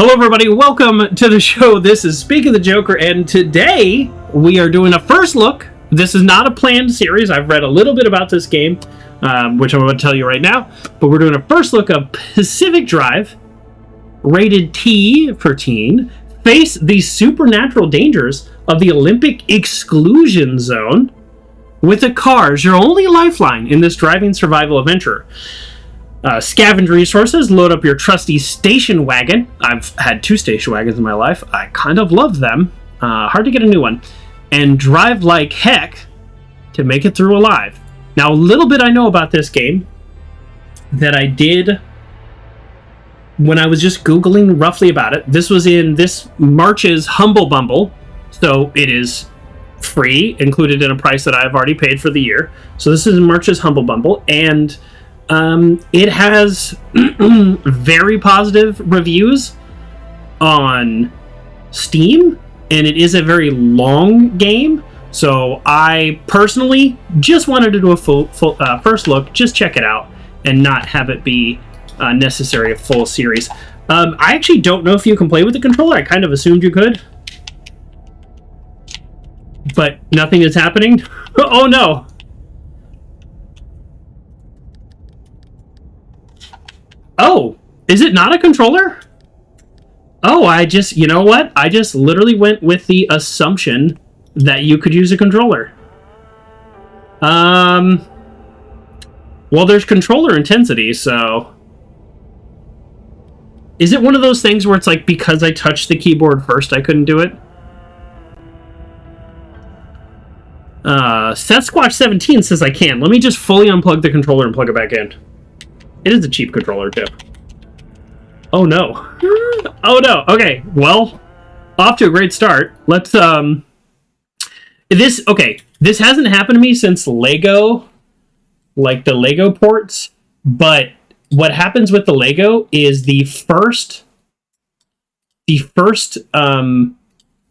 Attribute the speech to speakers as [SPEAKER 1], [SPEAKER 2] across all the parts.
[SPEAKER 1] Hello everybody, welcome to the show. This is Speak of the Joker, and today we are doing a first look. This is not a planned series. I've read a little bit about this game, which I'm going to tell you right now, but we're doing a first look of Pacific Drive, rated T for teen, face the supernatural dangers of the Olympic Exclusion Zone with the cars, your only lifeline in this driving survival adventure. Scavenge resources, load up your trusty station wagon. I've had 2 station wagons in my life. I kind of love them. Hard to get a new one. And drive like heck to make it through alive. Now, a little bit I know about this game that I did when I was just Googling roughly about it. This was in this March's Humble Bundle, so it is free, included in a price that I've already paid for the year. So this is March's Humble Bundle, and it has very positive reviews on Steam, and it is a very long game. So I personally just wanted to do a full first look, just check it out, and not have it be necessary a full series. I actually don't know if you can play with the controller. I kind of assumed you could, but nothing is happening. Oh no! Oh, is it not a controller? Oh, you know what? I just literally went with the assumption that you could use a controller. Well, there's controller intensity, so... Is it one of those things where it's like, because I touched the keyboard first, I couldn't do it? Sasquatch17 says I can. Let me just fully unplug the controller and plug it back in. It is a cheap controller, too. Oh, no. Oh, no. Okay, well, off to a great start. Let's, this hasn't happened to me since Lego, like the Lego ports, but what happens with the Lego is the first,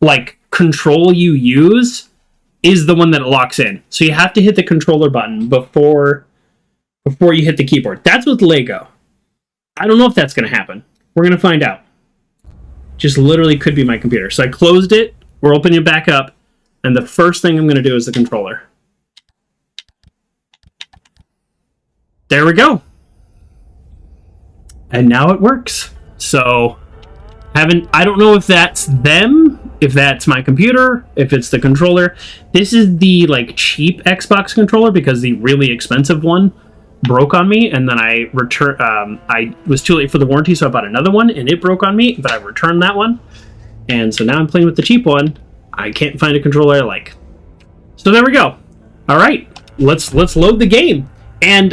[SPEAKER 1] like, control you use is the one that it locks in. So you have to hit the controller button before you hit the keyboard. That's with Lego. I don't know if that's going to happen. We're going to find out. Just literally could be my computer. So I closed it. We're opening it back up. And the first thing I'm going to do is the controller. There we go. And now it works. So I don't know if that's them, if that's my computer, if it's the controller. This is the like cheap Xbox controller because the really expensive one broke on me, and then I was too late for the warranty, so I bought another one and it broke on me, but I returned that one, and so now I'm playing with the cheap one. I can't find a controller I like, so there we go. All right, let's load the game. And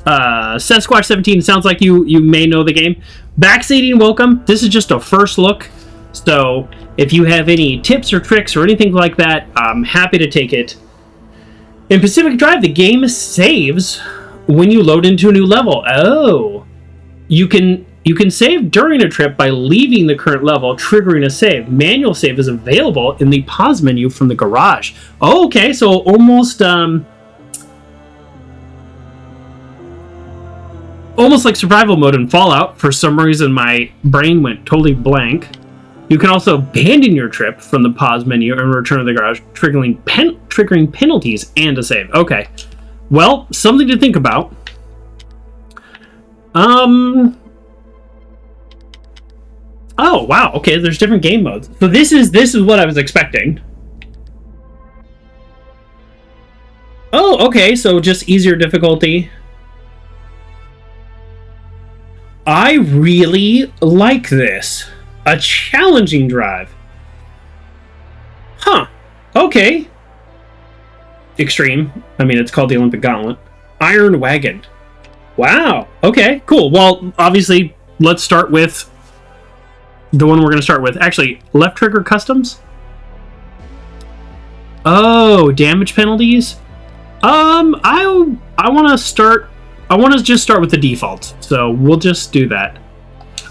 [SPEAKER 1] Sasquatch17, sounds like you may know the game. Backseating, welcome. This is just a first look, so if you have any tips or tricks or anything like that, I'm happy to take it. In Pacific Drive, the game saves when you load into a new level. Oh, you can save during a trip by leaving the current level, triggering a save. Manual save is available in the pause menu from the garage. Oh, okay, so almost like survival mode in Fallout. For some reason, my brain went totally blank. You can also abandon your trip from the pause menu and return to the garage, triggering penalties and a save. Okay. Well, something to think about. Oh, wow. Okay, there's different game modes. So this is what I was expecting. Oh, okay. So just easier difficulty. I really like this. A challenging drive. Huh. Okay. Extreme. I mean, it's called the Olympic Gauntlet. Iron Wagon. Wow. Okay, cool. Well, obviously, let's start with the one we're going to start with. Actually, left trigger customs. Oh, damage penalties. I want to just start with the default. So we'll just do that.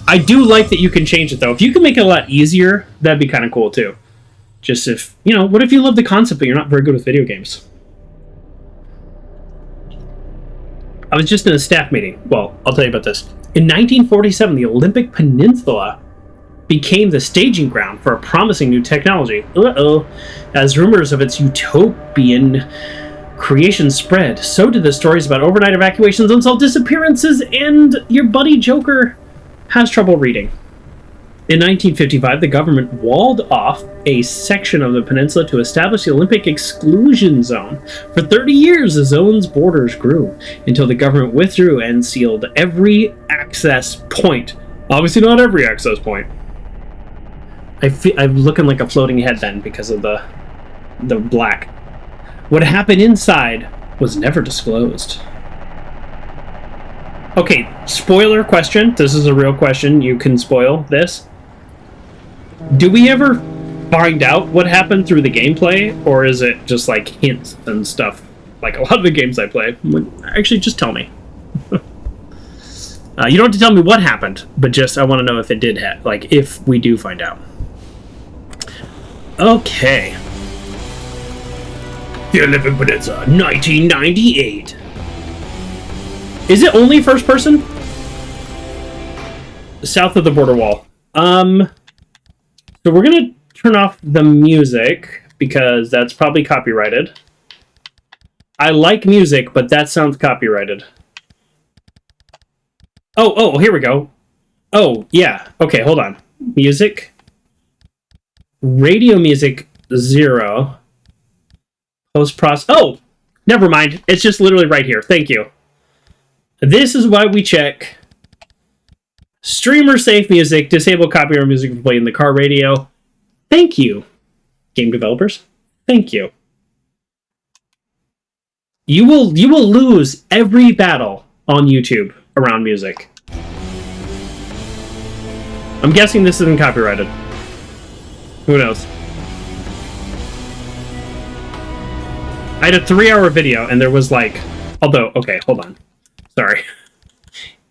[SPEAKER 1] I do like that you can change it, though. If you can make it a lot easier, that'd be kind of cool, too. Just if, what if you love the concept, but you're not very good with video games? I was just in a staff meeting. Well, I'll tell you about this. In 1947, the Olympic Peninsula became the staging ground for a promising new technology. As rumors of its utopian creation spread, so did the stories about overnight evacuations, unsolved disappearances, and your buddy Joker has trouble reading. In 1955, the government walled off a section of the peninsula to establish the Olympic Exclusion Zone. For 30 years, the zone's borders grew until the government withdrew and sealed every access point. Obviously not every access point. I'm looking like a floating head then because of the black. What happened inside was never disclosed. Okay, spoiler question. This is a real question. You can spoil this. Do we ever find out what happened through the gameplay, or is it just like hints and stuff? Like a lot of the games I play. Actually, just tell me. You don't have to tell me what happened, but just I want to know if it did happen. Like if we do find out. Okay. The Olympic Peninsula, 1998. Is it only first person? South of the border wall. So we're gonna turn off the music because that's probably copyrighted. I like music, but that sounds copyrighted. Oh, here we go. Oh, yeah. Okay, hold on. Music. Radio music 0. Post-process. Oh, never mind. It's just literally right here. Thank you. This is why we check streamer safe music, disable copyright music for playing in the car radio. Thank you, game developers. Thank you. You will lose every battle on YouTube around music. I'm guessing this isn't copyrighted. Who knows? I had a 3-hour video and there was like, although, okay, hold on. Sorry.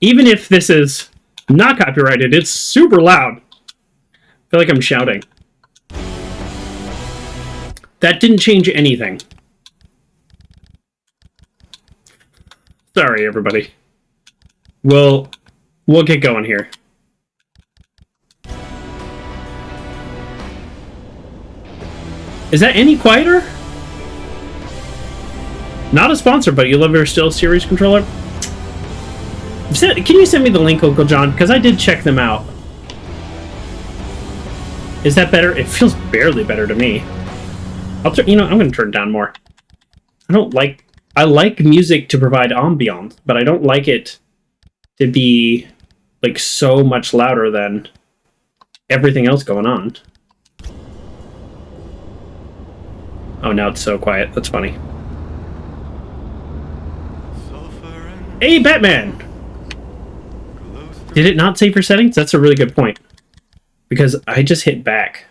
[SPEAKER 1] Even if this is not copyrighted, it's super loud. I feel like I'm shouting. That didn't change anything. Sorry, everybody. We'll get going here. Is that any quieter? Not a sponsor, but you love your Still Series controller? Can you send me the link, Uncle John? Because I did check them out. Is that better? It feels barely better to me. I'm going to turn it down more. I like music to provide ambiance, but I don't like it to be like so much louder than everything else going on. Oh, now it's so quiet. That's funny. Hey, Batman! Did it not save your settings? That's a really good point. Because I just hit back.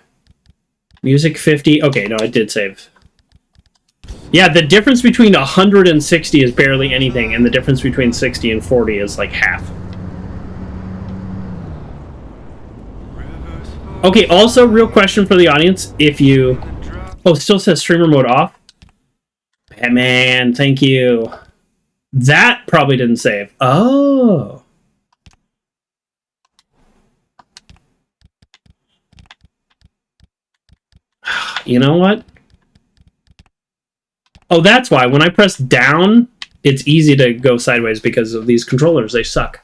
[SPEAKER 1] Music 50. Okay, no, it did save. Yeah, the difference between 100 and 60 is barely anything, and the difference between 60 and 40 is like half. Okay, also, real question for the audience. If you... Oh, it still says streamer mode off. Batman, thank you. That probably didn't save. Oh. You know what? Oh, that's why. When I press down, it's easy to go sideways because of these controllers. They suck.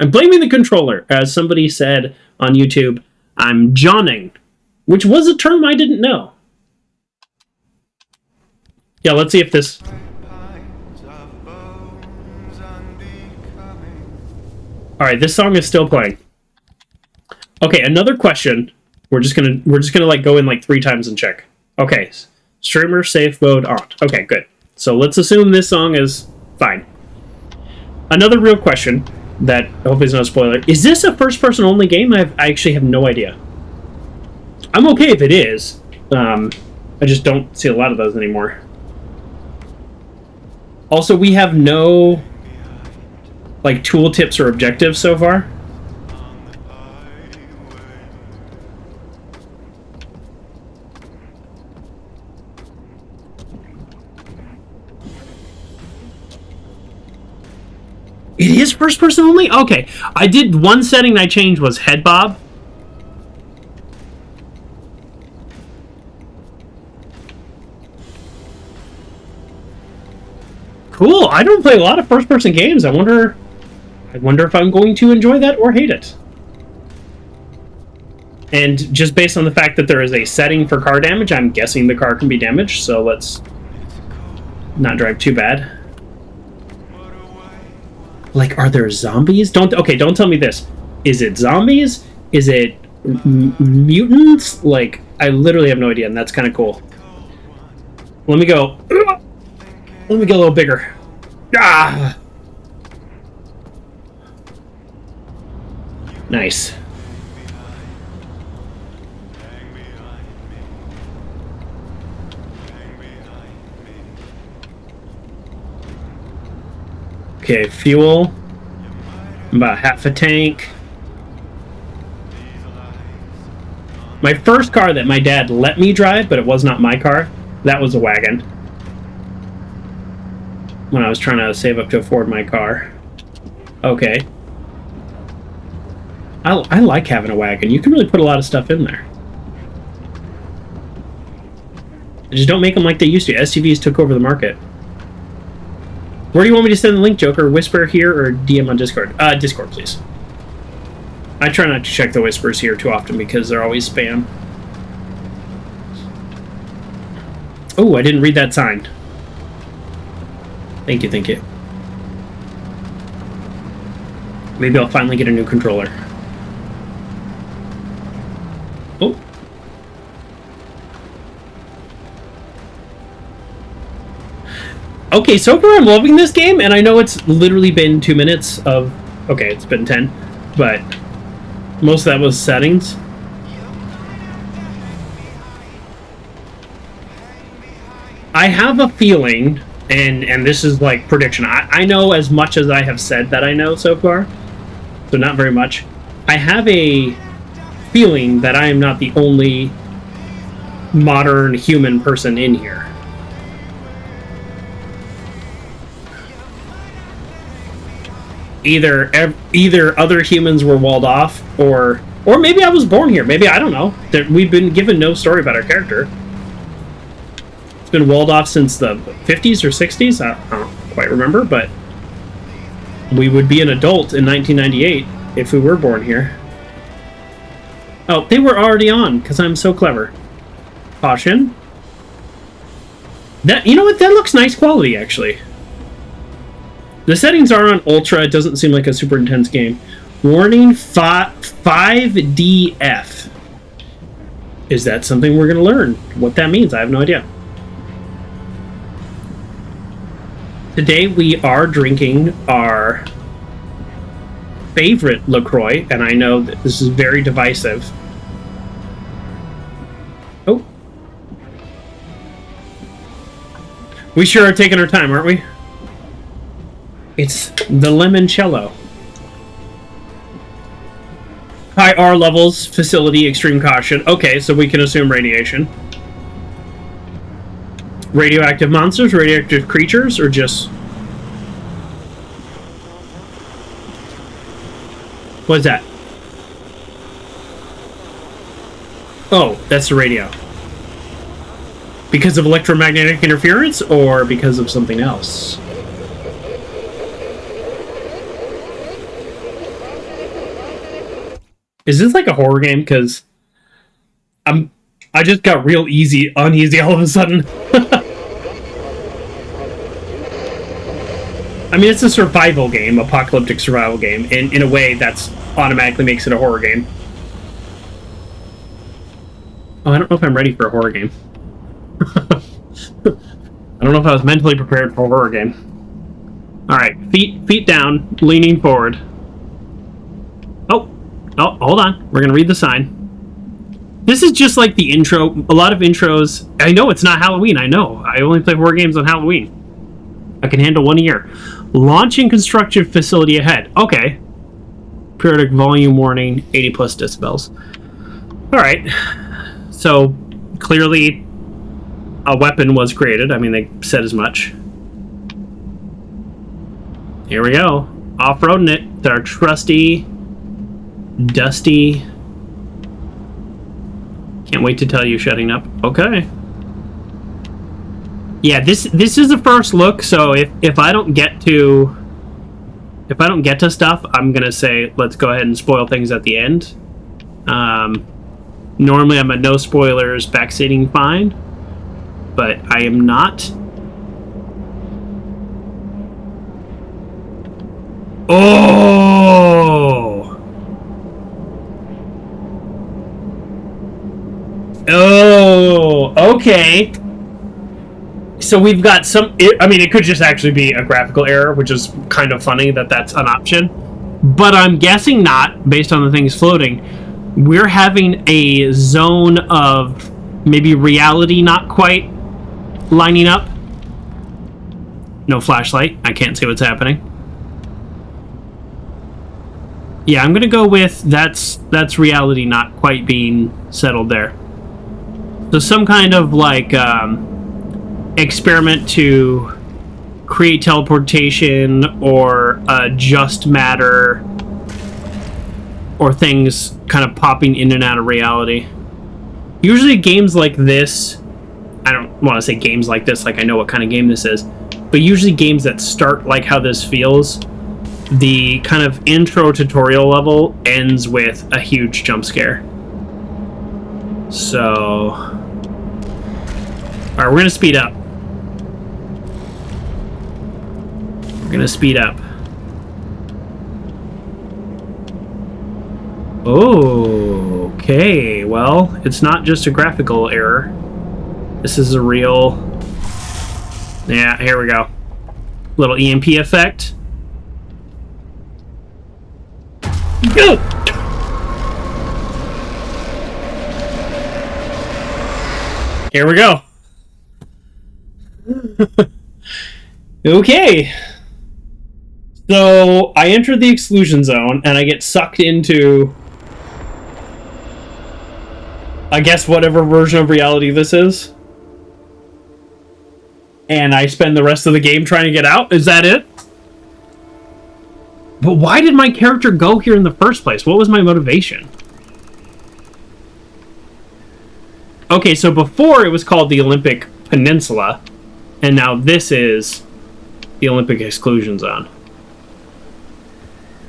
[SPEAKER 1] I'm blaming the controller. As somebody said on YouTube, I'm Johning, which was a term I didn't know. Yeah, let's see if this... Alright, this song is still playing. Okay, another question. We're just gonna like go in like 3 times and check. Okay, streamer safe mode on. Okay, good. So let's assume this song is fine. Another real question that hopefully is not a spoiler. Is this a first-person only game? I actually have no idea. I'm okay if it is. I just don't see a lot of those anymore. Also, we have no like tooltips or objectives so far. It is first person only? Okay. I did one setting I changed was head bob. Cool. I don't play a lot of first person games. I wonder if I'm going to enjoy that or hate it. And just based on the fact that there is a setting for car damage, I'm guessing the car can be damaged, so let's not drive too bad. Like, are there zombies? Don't tell me this. Is it zombies? Is it mutants? Like, I literally have no idea, and that's kind of cool. Let me go. Let me get a little bigger. Ah! Nice. Okay, fuel. About half a tank. My first car that my dad let me drive, but it was not my car, that was a wagon. When I was trying to save up to afford my car. Okay. I like having a wagon. You can really put a lot of stuff in there. Just don't make them like they used to. SUVs took over the market. Where do you want me to send the link, Joker? Whisper here or DM on Discord? Discord, please. I try not to check the whispers here too often because they're always spam. Oh, I didn't read that sign. Thank you, thank you. Maybe I'll finally get a new controller. Oh. Okay, so far I'm loving this game, and I know it's literally been 2 minutes of... Okay, it's been 10, but most of that was settings. I have a feeling... And this is like prediction. I know as much as I have said that I know so far. So not very much. I have a feeling that I am not the only modern human person in here. Either other humans were walled off, or maybe I was born here. Maybe, I don't know. We've been given no story about our character. Been walled off since the 50s or 60s. I don't quite remember, but we would be an adult in 1998 if we were born here. Oh, they were already on because I'm so clever. Caution. That, you know what? That looks nice quality, actually. The settings are on ultra. It doesn't seem like a super intense game. Warning: 5DF. Is that something we're going to learn? What that means, I have no idea. Today we are drinking our favorite LaCroix, and I know that this is very divisive. Oh. We sure are taking our time, aren't we? It's the limoncello. High R levels, facility, extreme caution. Okay, so we can assume radiation. Radioactive monsters, radioactive creatures, or just... What's that? Oh, that's the radio. Because of electromagnetic interference, or because of something else? Is this like a horror game? Because I just got real uneasy all of a sudden. I mean, it's a survival game, apocalyptic survival game, and in a way that's automatically makes it a horror game. Oh, I don't know if I'm ready for a horror game. I don't know if I was mentally prepared for a horror game. Alright, feet down, leaning forward. Oh, hold on. We're gonna read the sign. This is just like the intro. A lot of intros. I know it's not Halloween, I know. I only play horror games on Halloween. I can handle one a year. Launching construction facility ahead. Okay. Periodic volume warning, 80 plus decibels. Alright. So, clearly, a weapon was created. I mean, they said as much. Here we go. off-roading it with our trusty, dusty... Can't wait to tell you shutting up. Okay. Yeah, this is the first look, so if I don't get to stuff, I'm gonna say let's go ahead and spoil things at the end. Normally I'm a no spoilers, backseating fine, but I am not. Oh, okay. So we've got some... I mean, it could just actually be a graphical error, which is kind of funny that that's an option. But I'm guessing not, based on the things floating. We're having a zone of maybe reality not quite lining up. No flashlight. I can't see what's happening. Yeah, I'm going to go with that's reality not quite being settled there. So some kind of, like... experiment to create teleportation or just matter or things kind of popping in and out of reality. Usually games like this, I don't want to say games like this like I know what kind of game this is, but usually games that start like how this feels, the kind of intro tutorial level ends with a huge jump scare. So... Alright, we're going to speed up. We're going to speed up. Oh, okay. Well, it's not just a graphical error. This is a real... Yeah, here we go. Little EMP effect. Go! Here we go. Okay. So, I enter the exclusion zone, and I get sucked into... I guess whatever version of reality this is. And I spend the rest of the game trying to get out? Is that it? But why did my character go here in the first place? What was my motivation? Okay, so before it was called the Olympic Peninsula, and now this is the Olympic Exclusion Zone.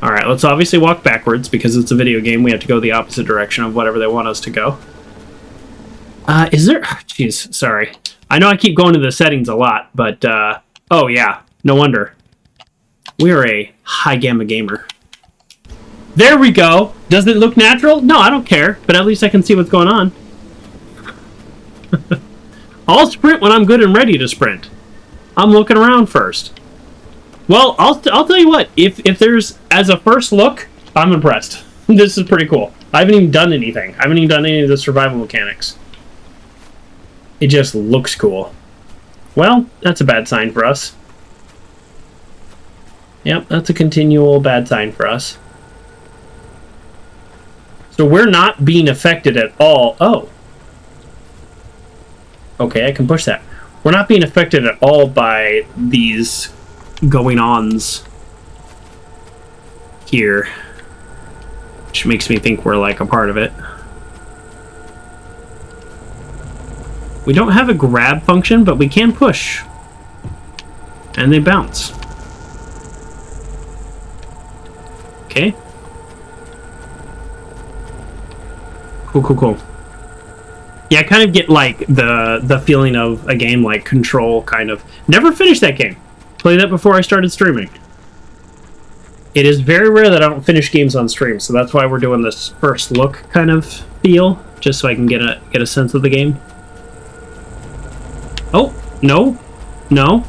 [SPEAKER 1] Alright, let's obviously walk backwards, because it's a video game. We have to go the opposite direction of whatever they want us to go. Is there... Jeez, sorry. I know I keep going to the settings a lot, but, oh yeah, no wonder. We are a high gamma gamer. There we go! Does it look natural? No, I don't care, but at least I can see what's going on. I'll sprint when I'm good and ready to sprint. I'm looking around first. Well, I'll tell you what, if there's, as a first look, I'm impressed. This is pretty cool. I haven't even done anything. I haven't even done any of the survival mechanics. It just looks cool. Well, that's a bad sign for us. Yep, that's a continual bad sign for us. So we're not being affected at all. Oh. Okay, I can push that. We're not being affected at all by these going-ons here. Which makes me think we're like a part of it. We don't have a grab function, but we can push. And they bounce. Okay. Cool, cool, cool. Yeah, I kind of get like the feeling of a game like Control, kind of. Never finished that game. Played that before I started streaming. It is very rare that I don't finish games on stream, so that's why we're doing this first look kind of feel, just so I can get a sense of the game. Oh, no. No.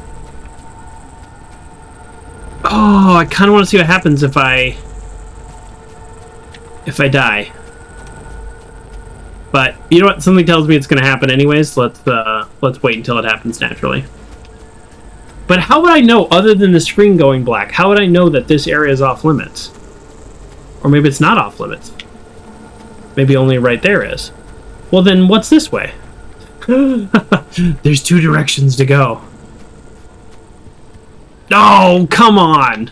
[SPEAKER 1] Oh, I kind of want to see what happens if I die. But you know what? Something tells me it's going to happen anyways. Let's wait until it happens naturally. But how would I know, other than the screen going black, how would I know that this area is off limits? Or maybe it's not off limits. Maybe only right there is. Well, then what's this way? There's two directions to go. Oh, come on!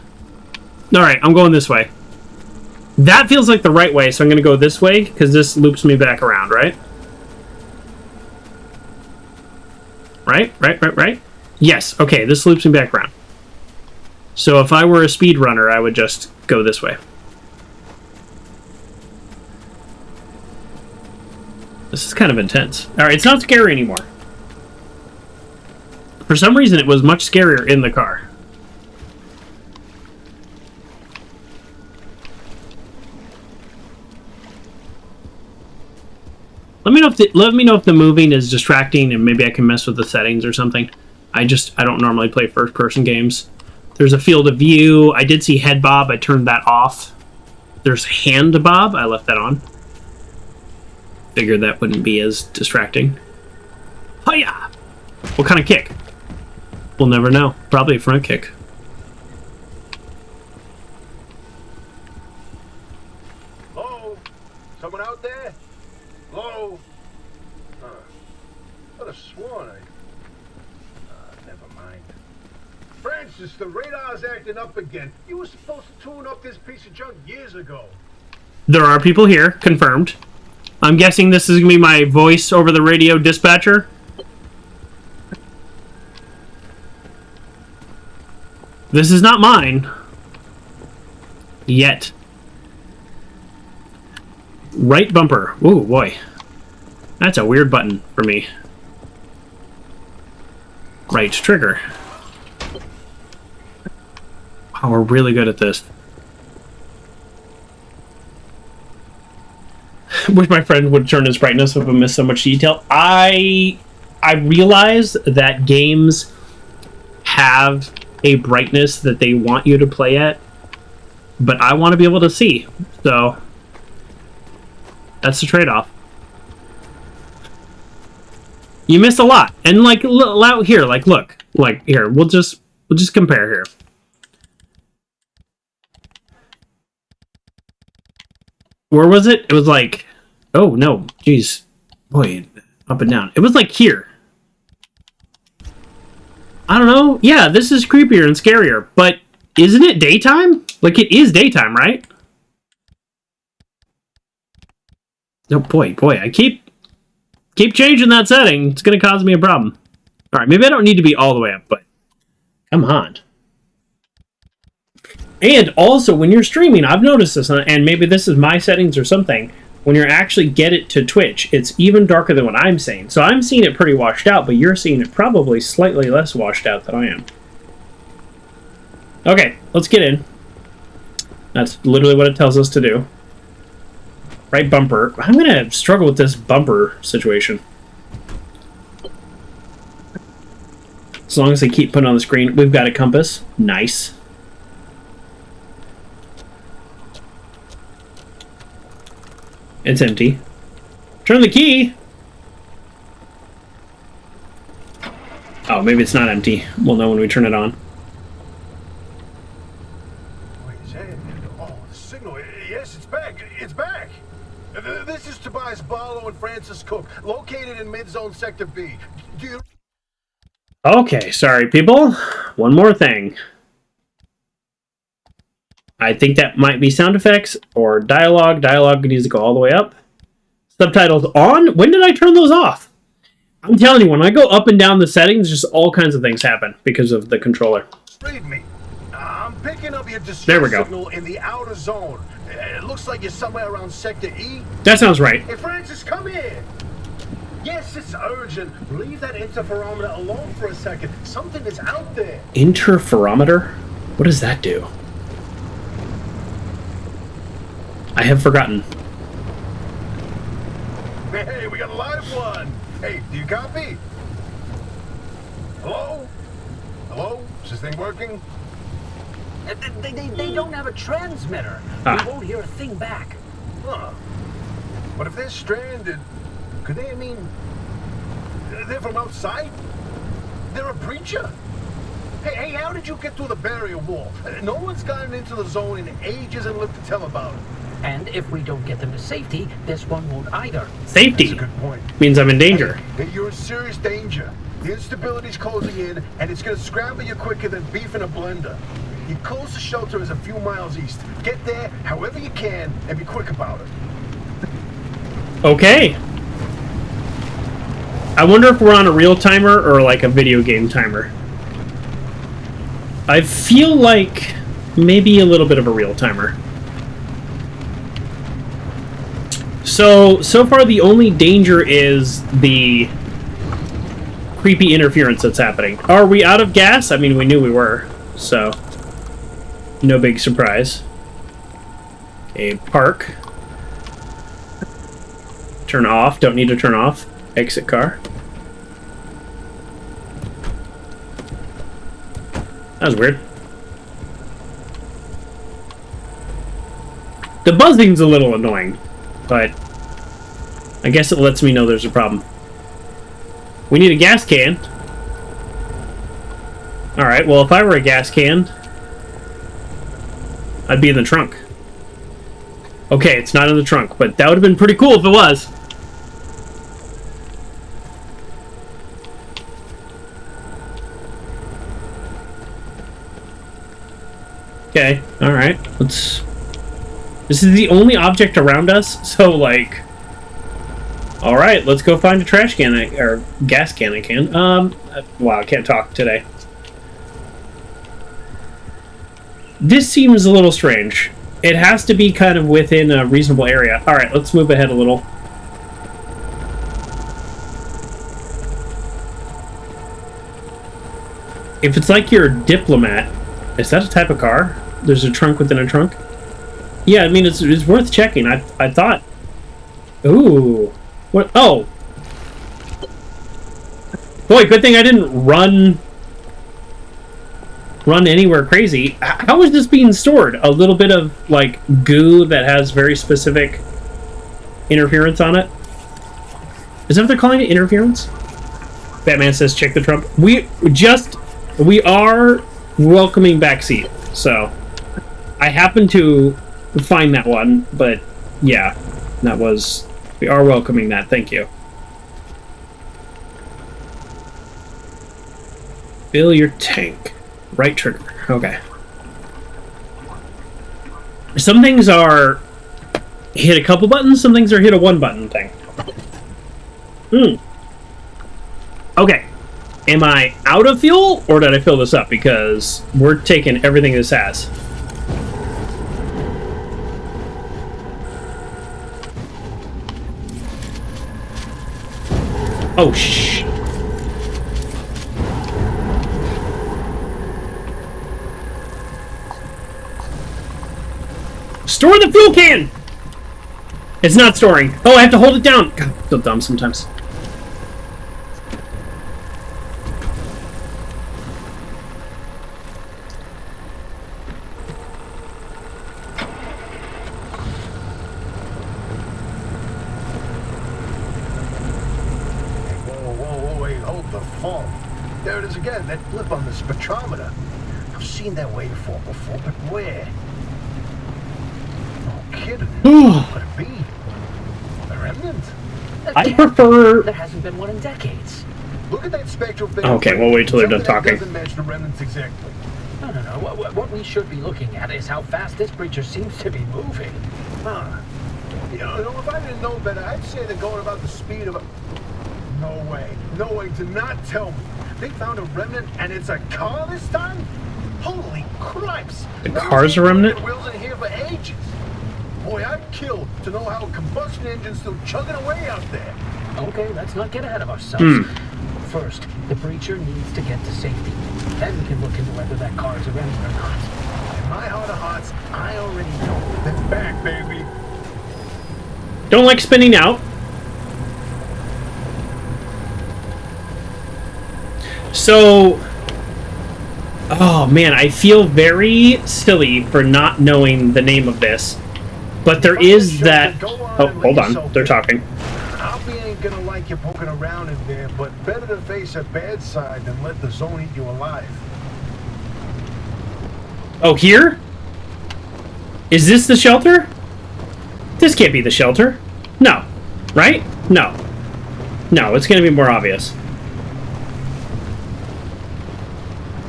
[SPEAKER 1] Alright, I'm going this way. That feels like the right way, so I'm going to go this way, because this loops me back around, right? Right? Yes, okay, this loops me back around. So if I were a speedrunner, I would just go this way. This is kind of intense. Alright, it's not scary anymore. For some reason, it was much scarier in the car. Let me know if the moving is distracting and maybe I can mess with the settings or something. I don't normally play first-person games. There's a field of view. I did see head bob. I turned that off. There's hand bob. I left that on. Figured that wouldn't be as distracting. Hiya! What kind of kick? We'll never know. Probably a front kick.
[SPEAKER 2] Hello? Someone out there? Hello? Could have sworn never mind. Francis, the radar's acting up again. You were supposed to tune up this piece of junk years ago.
[SPEAKER 1] There are people here, confirmed. I'm guessing this is going to be my voice over the radio dispatcher. This is not mine. Yet. Right bumper. Ooh, boy. That's a weird button for me. Right trigger. Wow, we're really good at this. Wish my friend would turn his brightness up and miss so much detail. I realize that games have a brightness that they want you to play at, but I want to be able to see, so that's the trade-off. You miss a lot, and like out here, like look, like here, we'll just compare here. Where was it? It was like, oh no, geez, boy, up and down. It was like here. I don't know. Yeah, this is creepier and scarier, but isn't it daytime? Like it is daytime, right? Oh boy, I keep changing that setting. It's gonna cause me a problem. All right, maybe I don't need to be all the way up, but come on. And also, when you're streaming, I've noticed this, and maybe this is my settings or something, when you actually get it to Twitch, it's even darker than what I'm seeing. So I'm seeing it pretty washed out, but you're seeing it probably slightly less washed out than I am. Okay, let's get in. That's literally what it tells us to do. Right bumper. I'm going to struggle with this bumper situation. As long as they keep putting on the screen. We've got a compass. Nice. It's empty. Turn the key! Oh, maybe it's not empty. We'll know when we turn it on.
[SPEAKER 2] Wait, is that it? Oh, the signal. Yes, it's back. It's back. This is Tobias Barlow and Francis Cook, located in mid-zone sector B. Do you...
[SPEAKER 1] Okay, sorry people. One more thing. I think that might be sound effects or dialogue. Dialogue needs to go all the way up. Subtitles on? When did I turn those off? I'm telling you, when I go up and down the settings, just all kinds of things happen because of the controller.
[SPEAKER 2] Read me. I'm picking up your distress signal in the outer zone. It looks like you're somewhere around sector E.
[SPEAKER 1] That sounds right.
[SPEAKER 2] Hey, Francis, come here. Yes, it's urgent. Leave that interferometer alone for a second. Something is out there.
[SPEAKER 1] Interferometer? What does that do? I have forgotten.
[SPEAKER 2] Hey, we got a live one. Hey, do you copy? Hello? Hello? Is this thing working?
[SPEAKER 3] They don't have a transmitter. We won't hear a thing back.
[SPEAKER 2] Huh. But if they're stranded, could they, they're from outside? They're a preacher? Hey, how did you get through the barrier wall? No one's gotten into the zone in ages and lived to tell about it.
[SPEAKER 3] And if we don't get them to safety, this one won't either.
[SPEAKER 1] Safety?
[SPEAKER 2] That's a good point.
[SPEAKER 1] Means I'm in danger.
[SPEAKER 2] Hey, you're in serious danger. The instability's closing in, and it's going to scramble you quicker than beef in a blender. The closest shelter is a few miles east. Get there however you can and be quick about it.
[SPEAKER 1] Okay. I wonder if we're on a real timer or like a video game timer. I feel like maybe a little bit of a real timer. So far the only danger is the creepy interference that's happening. Are we out of gas? I mean, we knew we were, so no big surprise. Okay, park. Turn off. Don't need to turn off. Exit car. That was weird. The buzzing's a little annoying, but I guess it lets me know there's a problem. We need a gas can. Alright, well, if I were a gas can, I'd be in the trunk. Okay, it's not in the trunk, but that would have been pretty cool if it was. Okay, alright. Let's... This is the only object around us, so, like... Alright, let's go find a trash can, or gas can I can. Wow, I can't talk today. This seems a little strange. It has to be kind of within a reasonable area. Alright, let's move ahead a little. If it's like your diplomat, is that a type of car? There's a trunk within a trunk? Yeah, I mean, it's worth checking. I thought... Ooh... What? Oh! Boy, good thing I didn't run anywhere crazy. How is this being stored? A little bit of, like, goo that has very specific interference on it? Is that what they're calling it? Interference? Batman says check the trunk. We are welcoming backseat, so I happened to find that one, but yeah, that was... We are welcoming that, thank you. Fill your tank. Right trigger. Okay. Some things are hit a couple buttons, some things are hit a one button thing. Okay. Am I out of fuel, or did I fill this up? Because we're taking everything this has. Oh, shh. Store the fuel can! It's not storing. Oh, I have to hold it down. God, I feel dumb sometimes.
[SPEAKER 2] Again, that blip on the spectrometer. I've seen that waveform before, but where? No kidding. What could it be? A remnant?
[SPEAKER 1] I prefer...
[SPEAKER 3] There hasn't been one in decades.
[SPEAKER 2] Look at that spectral thing.
[SPEAKER 1] Okay, we'll wait till they're done talking.
[SPEAKER 2] Doesn't match the remnants exactly.
[SPEAKER 3] No. What we should be looking at is how fast this creature seems to be moving.
[SPEAKER 2] Huh. You know, if I didn't know better, I'd say they're going about the speed of a... No way. No way. Do not tell me. They found a remnant, and it's a car this time? Holy cripes!
[SPEAKER 1] The car's a remnant?
[SPEAKER 2] Wheels in here for ages. Boy, I'd kill to know how a combustion engine's still chugging away out there.
[SPEAKER 3] Okay, let's not get ahead of ourselves. First, the breacher needs to get to safety. Then we can look into whether that car is a remnant or not.
[SPEAKER 2] In my heart of hearts, I already know. It's back, baby.
[SPEAKER 1] Don't like spinning out. So, oh man, I feel very silly for not knowing the name of this. But there is that... Oh, hold on. They're talking.
[SPEAKER 2] Alfie ain't gonna like you poking around in there, but better to face a bad side than let the zone eat you alive.
[SPEAKER 1] Oh, here? Is this the shelter? This can't be the shelter. No. Right? No. No, it's gonna be more obvious.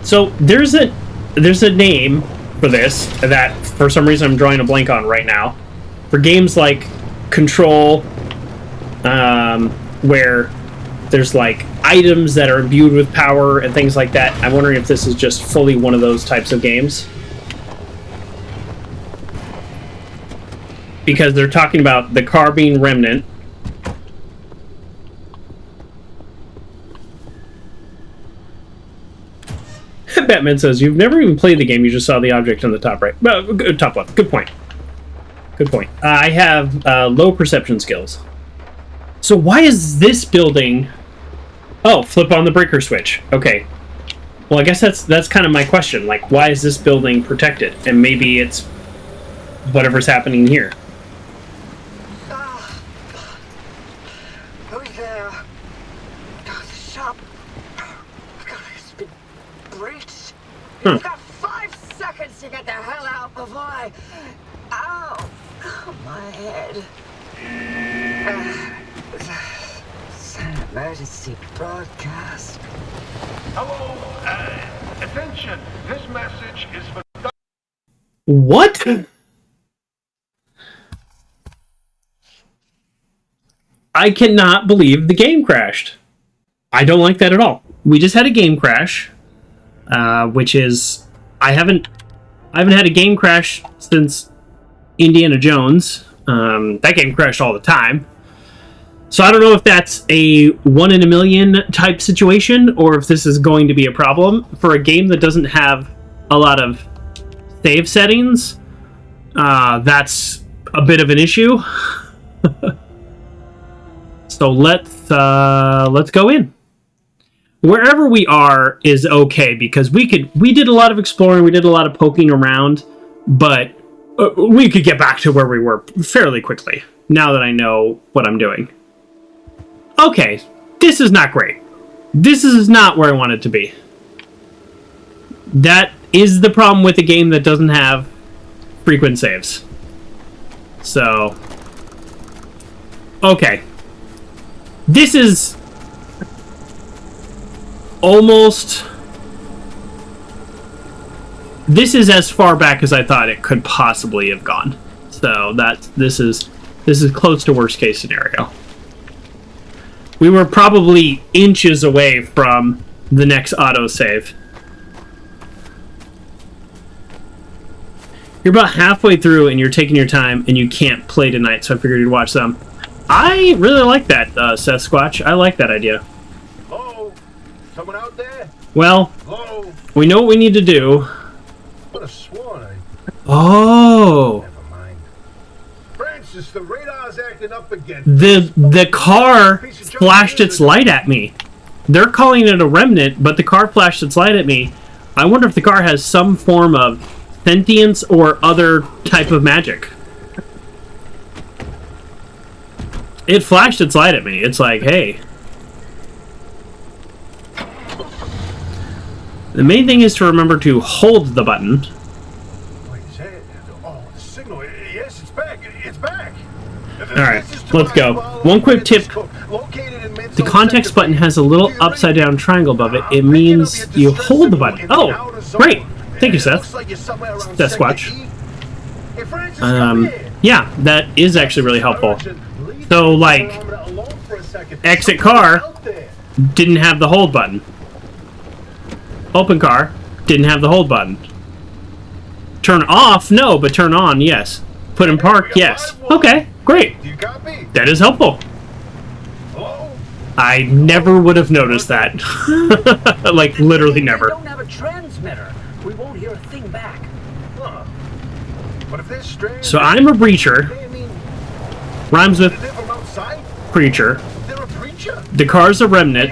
[SPEAKER 1] So, there's a... there's a name for this that for some reason I'm drawing a blank on right now. For games like Control, where there's like items that are imbued with power and things like that. I'm wondering if this is just fully one of those types of games. Because they're talking about the car being remnant. Batman says, you've never even played the game, you just saw the object on the top right. Well, top left. Good point. Good point. I have low perception skills. So why is this building... Oh, flip on the breaker switch. Okay. Well, I guess that's kind of my question. Like, why is this building protected? And maybe it's whatever's happening here.
[SPEAKER 4] Who's there? Oh, the shop. God, it's been breached. You've got 5 seconds to get the hell out before I... Ow! Oh, my head. It's an emergency broadcast.
[SPEAKER 2] Hello, attention. This message is for...
[SPEAKER 1] What? I cannot believe the game crashed. I don't like that at all. We just had a game crash, which is... I haven't had a game crash since Indiana Jones. That game crashed all the time. So I don't know if that's a 1 in a million type situation, or if this is going to be a problem for a game that doesn't have a lot of save settings. That's a bit of an issue. So let's go in. Wherever we are is okay, because we did a lot of exploring, we did a lot of poking around, but we could get back to where we were fairly quickly now that I know what I'm doing. Okay, this is not great. This is not where I want it to be. That is the problem with a game that doesn't have frequent saves. So, okay. This is almost... This is as far back as I thought it could possibly have gone. So this is close to worst case scenario. We were probably inches away from the next autosave. You're about halfway through and you're taking your time and you can't play tonight, so I figured you'd watch some. I really like that, Sasquatch. I like that idea.
[SPEAKER 2] Hello? Someone out there?
[SPEAKER 1] Well,
[SPEAKER 2] Hello?
[SPEAKER 1] we know what we need to do.
[SPEAKER 2] What a swan.
[SPEAKER 1] Oh.
[SPEAKER 2] Never mind. Francis, the radar's acting up again.
[SPEAKER 1] The car flashed its light at me. They're calling it a remnant, but the car flashed its light at me. I wonder if the car has some form of sentience or other type of magic. It flashed its light at me. It's like, hey. The main thing is to remember to hold the button.
[SPEAKER 2] Wait, is that... Oh, the signal. Yes, it's back. It's back.
[SPEAKER 1] Alright, let's go. One quick tip. The context button has a little upside down triangle above it. It means you hold the button. Oh, great. Thank you, Seth. Sasquatch. Yeah, that is actually really helpful. So, like, exit car didn't have the hold button. Open car didn't have the hold button. Turn off, no, but turn on, yes. Put in park, yes. Okay, great. That is helpful. I never would have noticed that. Like, literally never.
[SPEAKER 3] We don't have a transmitter. We won't hear a thing back.
[SPEAKER 1] So I'm a breacher. Rhymes with preacher. The car's a remnant.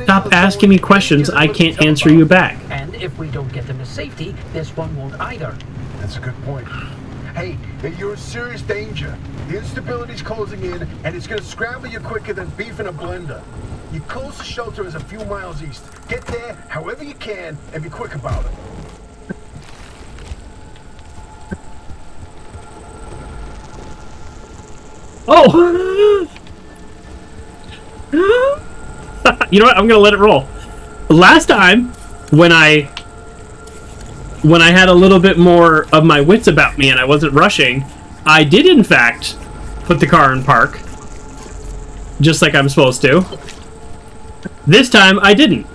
[SPEAKER 1] Stop asking me questions I can't answer you back.
[SPEAKER 3] And if we don't get them to safety, this one won't either.
[SPEAKER 2] That's a good point. Hey, you're in serious danger. The instability's closing in, and it's gonna scramble you quicker than beef in a blender. Your closest shelter is a few miles east. Get there however you can, and be quick about it.
[SPEAKER 1] Oh! You know what? I'm gonna let it roll. Last time, when I had a little bit more of my wits about me and I wasn't rushing, I did in fact put the car in park, just like I'm supposed to. This time I didn't.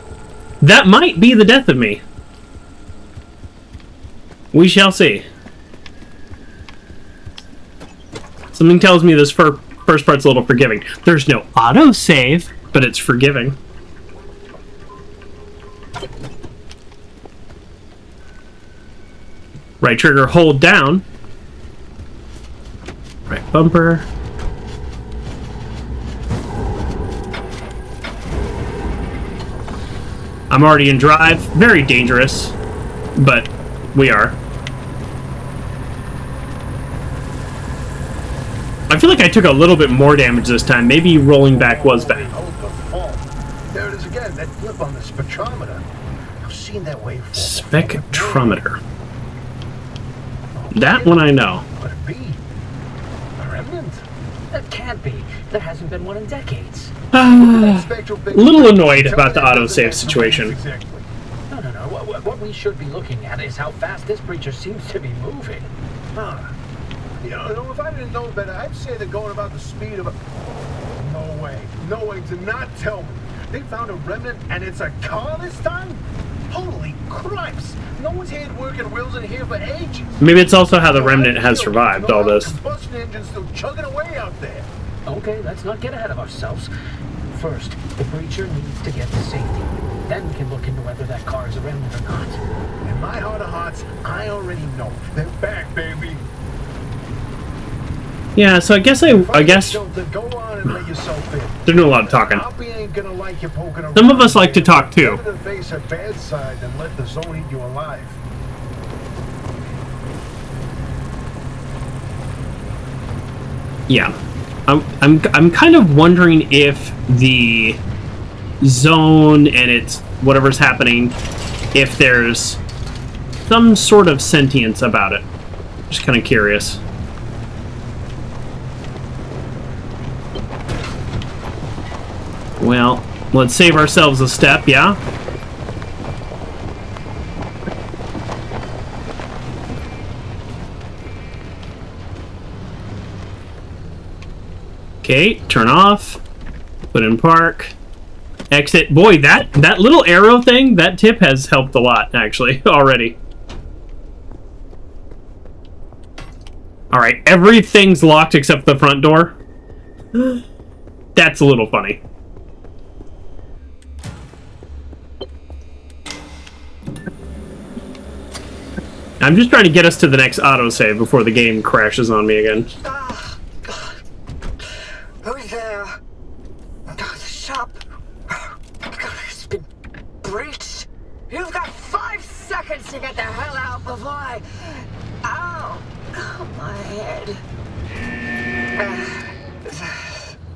[SPEAKER 1] That might be the death of me. We shall see. Something tells me this first part's a little forgiving. There's no autosave, but it's forgiving. Right trigger, hold down. Right bumper. I'm already in drive. Very dangerous, but we are. I feel like I took a little bit more damage this time. Maybe rolling back was bad.
[SPEAKER 2] There it is again, that blip on the spectrometer. I've seen that wave.
[SPEAKER 1] Spectrometer. That one I know.
[SPEAKER 2] Could it be a remnant?
[SPEAKER 3] That can't be. There hasn't been one in decades.
[SPEAKER 1] A little annoyed about the autosave situation.
[SPEAKER 2] Exactly.
[SPEAKER 3] No. What we should be looking at is how fast this creature seems to be moving.
[SPEAKER 2] Huh. You know, if I didn't know better, I'd say they're going about the speed of a... No way. No way. Do not tell me. They found a remnant and it's a car this time? Holy cripes! No one's had working wheels in here for ages.
[SPEAKER 1] Maybe it's also how the remnant has survived all this.
[SPEAKER 2] Combustion engine's still chugging away out there.
[SPEAKER 3] Okay, let's not get ahead of ourselves. First, the breacher needs to get to safety. Then we can look into whether that car is a remnant or not.
[SPEAKER 2] In my heart of hearts, I already know. They're back, baby.
[SPEAKER 1] Yeah, so I guess
[SPEAKER 2] Go on and let yourself in.
[SPEAKER 1] they're doing a lot of talking.
[SPEAKER 2] Hoppy ain't gonna like you poking around.
[SPEAKER 1] Some of us like to talk too.
[SPEAKER 2] Better to face a bad side than let the zone eat you alive.
[SPEAKER 1] Yeah, I'm kind of wondering if the zone and it's whatever's happening, if there's some sort of sentience about it. Just kind of curious. Well, let's save ourselves a step, yeah? Okay, turn off. Put in park. Exit. Boy, that little arrow thing, that tip has helped a lot, actually, already. Alright, everything's locked except the front door. That's a little funny. I'm just trying to get us to the next autosave before the game crashes on me again.
[SPEAKER 4] Who's there? The shop. It's been breached. You've got 5 seconds to get the hell out before I... Ow! My head.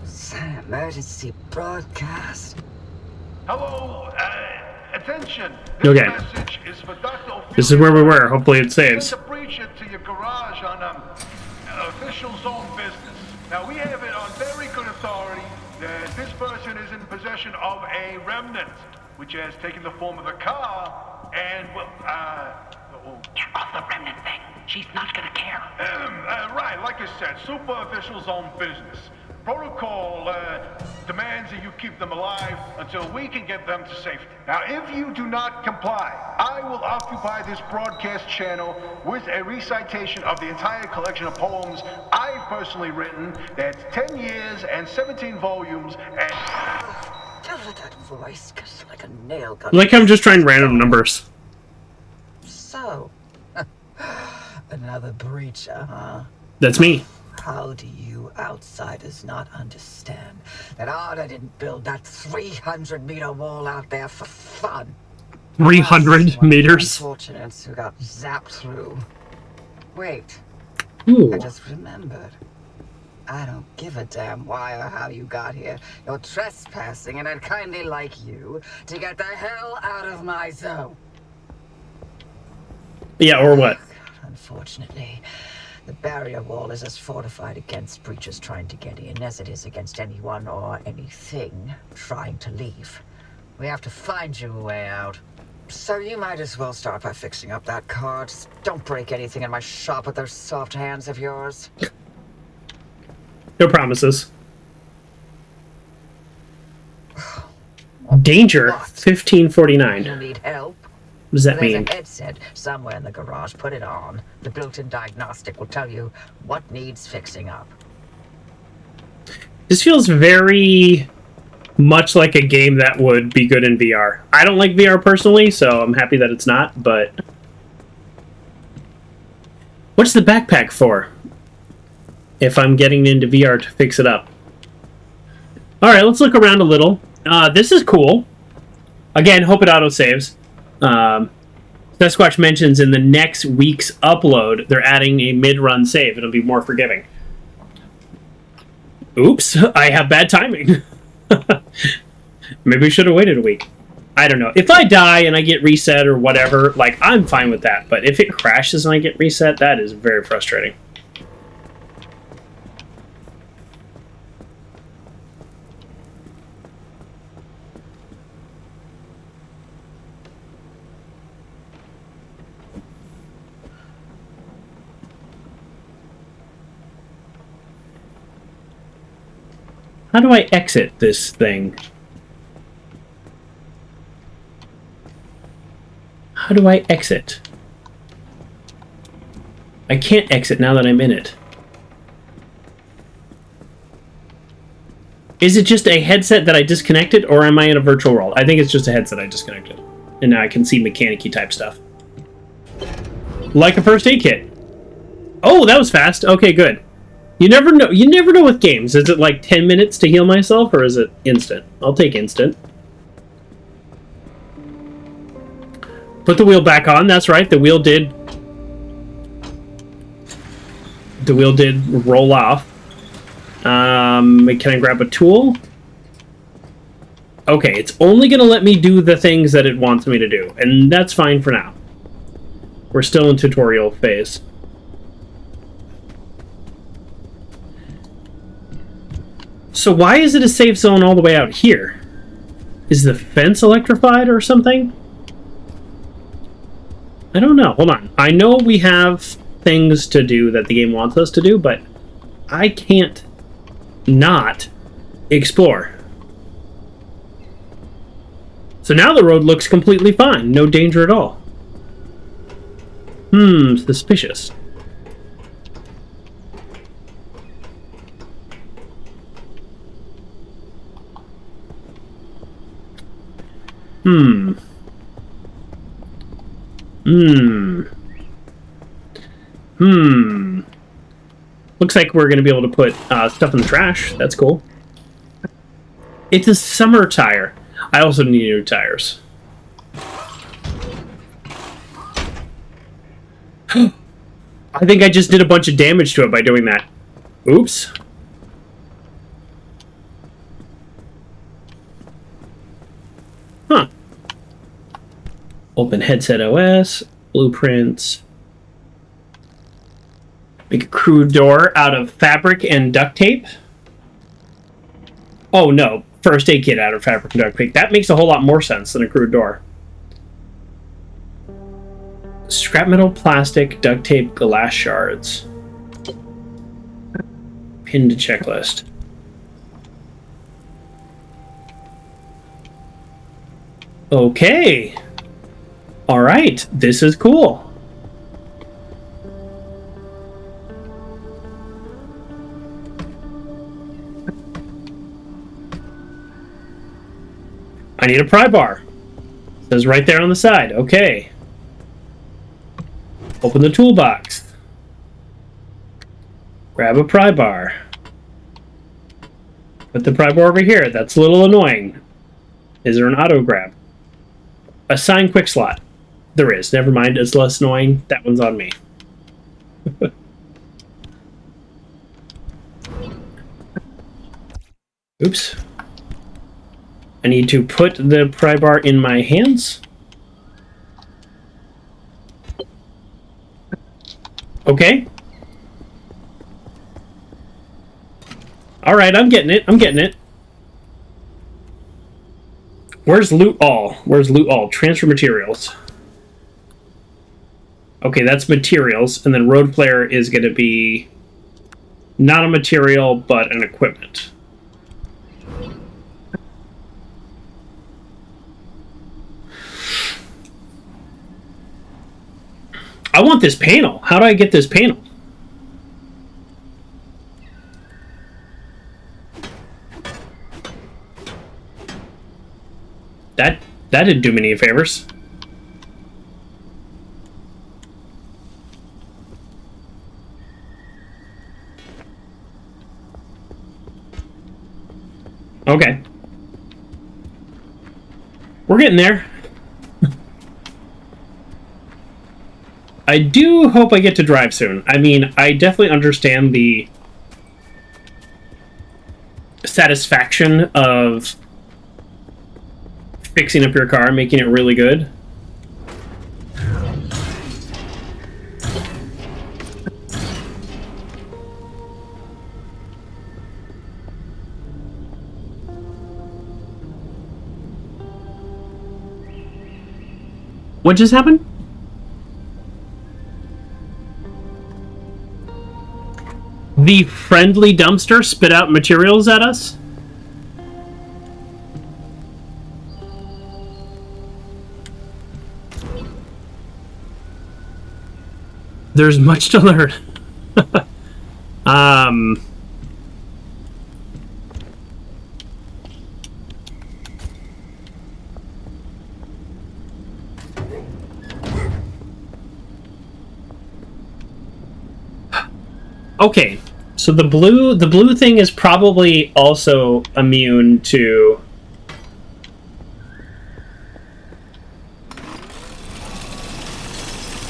[SPEAKER 4] It's an emergency broadcast.
[SPEAKER 2] Hello, attention.
[SPEAKER 1] Okay.
[SPEAKER 2] Message is for Dr.
[SPEAKER 1] This is where we were. Hopefully it saves.
[SPEAKER 2] Send a breacher to your garage on official zone business. Now we have it on very good authority that this person is in possession of a remnant, which has taken the form of a car and
[SPEAKER 3] Get off the remnant thing. She's not gonna care.
[SPEAKER 2] Right, like I said, super official zone business. Protocol demands that you keep them alive until we can get them to safety. Now, if you do not comply, I will occupy this broadcast channel with a recitation of the entire collection of poems I've personally written. That's 10 years and 17 volumes and...
[SPEAKER 4] Don't let that voice cut like a nail gun.
[SPEAKER 1] Like I'm just trying random numbers.
[SPEAKER 4] So, another breacher, huh?
[SPEAKER 1] That's me.
[SPEAKER 4] How do you outsiders not understand that Arda didn't build that 300-meter wall out there for fun?
[SPEAKER 1] 300 meters.
[SPEAKER 4] Unfortunates who got zapped through. Wait,
[SPEAKER 1] Ooh.
[SPEAKER 4] I just remembered. I don't give a damn why or how you got here. You're trespassing, and I'd kindly like you to get the hell out of my zone.
[SPEAKER 1] Yeah, or what?
[SPEAKER 4] Unfortunately, the barrier wall is as fortified against breachers trying to get in as it is against anyone or anything trying to leave. We have to find you a way out. So you might as well start by fixing up that car. Just don't break anything in my shop with those soft hands of yours.
[SPEAKER 1] No promises. Danger,
[SPEAKER 4] What?
[SPEAKER 1] 1549.
[SPEAKER 4] You need help?
[SPEAKER 1] What does that
[SPEAKER 4] There's
[SPEAKER 1] mean?
[SPEAKER 4] a headset somewhere in the garage. Put it on. The built-in diagnostic will tell you what needs fixing up.
[SPEAKER 1] This feels very much like a game that would be good in VR. I don't like VR personally, so I'm happy that it's not, but... What's the backpack for? If I'm getting into VR to fix it up. Alright, let's look around a little. This is cool. Again, hope it auto-saves. Sasquatch mentions in the next week's upload, they're adding a mid-run save. It'll be more forgiving. Oops, I have bad timing. Maybe we should have waited a week. I don't know. If I die and I get reset or whatever, like, I'm fine with that. But if it crashes and I get reset, that is very frustrating. How do I exit this thing? How do I exit? I can't exit now that I'm in it. Is it just a headset that I disconnected, or am I in a virtual world? I think it's just a headset I disconnected. And now I can see mechanic-y type stuff. Like a first aid kit. Oh, that was fast. Okay, good. You never know. You never know with games. Is it like 10 minutes to heal myself, or is it instant? I'll take instant. Put the wheel back on. That's right. The wheel did roll off. Can I grab a tool? Okay, it's only going to let me do the things that it wants me to do, and that's fine for now. We're still in tutorial phase. So why is it a safe zone all the way out here? Is the fence electrified or something? I don't know. Hold on. I know we have things to do that the game wants us to do, but I can't not explore. So now the road looks completely fine. No danger at all. Suspicious. Looks like we're going to be able to put stuff in the trash. That's cool. It's a summer tire. I also need new tires. I think I just did a bunch of damage to it by doing that. Oops. Huh. Open headset OS, blueprints. Make a crude door out of fabric and duct tape. Oh no, first aid kit out of fabric and duct tape. That makes a whole lot more sense than a crude door. Scrap metal, plastic, duct tape, glass shards. Pinned to checklist. Okay. All right, this is cool. I need a pry bar. It says right there on the side. Okay. Open the toolbox. Grab a pry bar. Put the pry bar over here. That's a little annoying. Is there an auto grab? Assign quick slot. There is. Never mind. It's less annoying. That one's on me. Oops. I need to put the pry bar in my hands. Okay. Alright, I'm getting it. I'm getting it. Where's loot all? Where's loot all? Transfer materials. Okay, that's materials, and then road player is going to be not a material, but an equipment. I want this panel. How do I get this panel? That didn't do me any favors. Okay. We're getting there. I do hope I get to drive soon. I mean, I definitely understand the satisfaction of fixing up your car, making it really good. What just happened? The friendly dumpster spit out materials at us? There's much to learn. Okay, so the blue thing is probably also immune to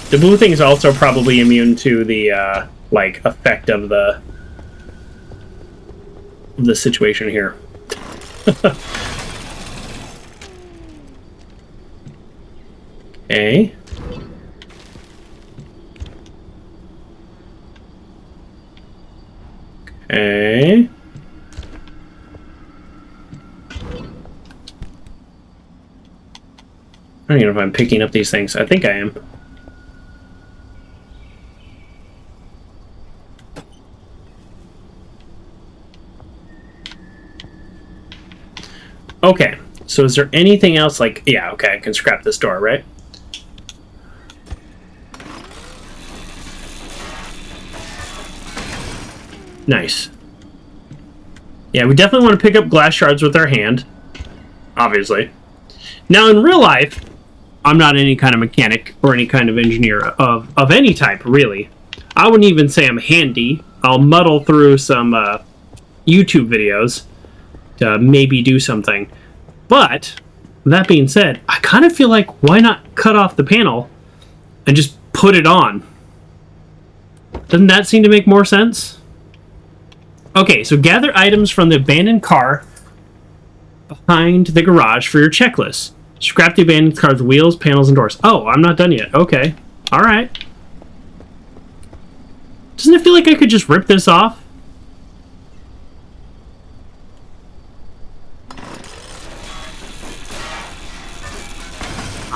[SPEAKER 1] the blue thing is also probably immune to the like effect of the situation here. Okay. Okay. I don't even know if I'm picking up these things. I think I am. Okay, so is there anything else like... Yeah, okay, I can scrap this door, right? Nice. Yeah, we definitely want to pick up glass shards with our hand. Obviously. Now, in real life, I'm not any kind of mechanic or any kind of engineer of any type, really. I wouldn't even say I'm handy. I'll muddle through some YouTube videos to maybe do something. But, that being said, I kind of feel like, why not cut off the panel and just put it on? Doesn't that seem to make more sense? Okay, so gather items from the abandoned car behind the garage for your checklist. Scrap the abandoned car's wheels, panels, and doors. Oh, I'm not done yet. Okay. Alright. Doesn't it feel like I could just rip this off?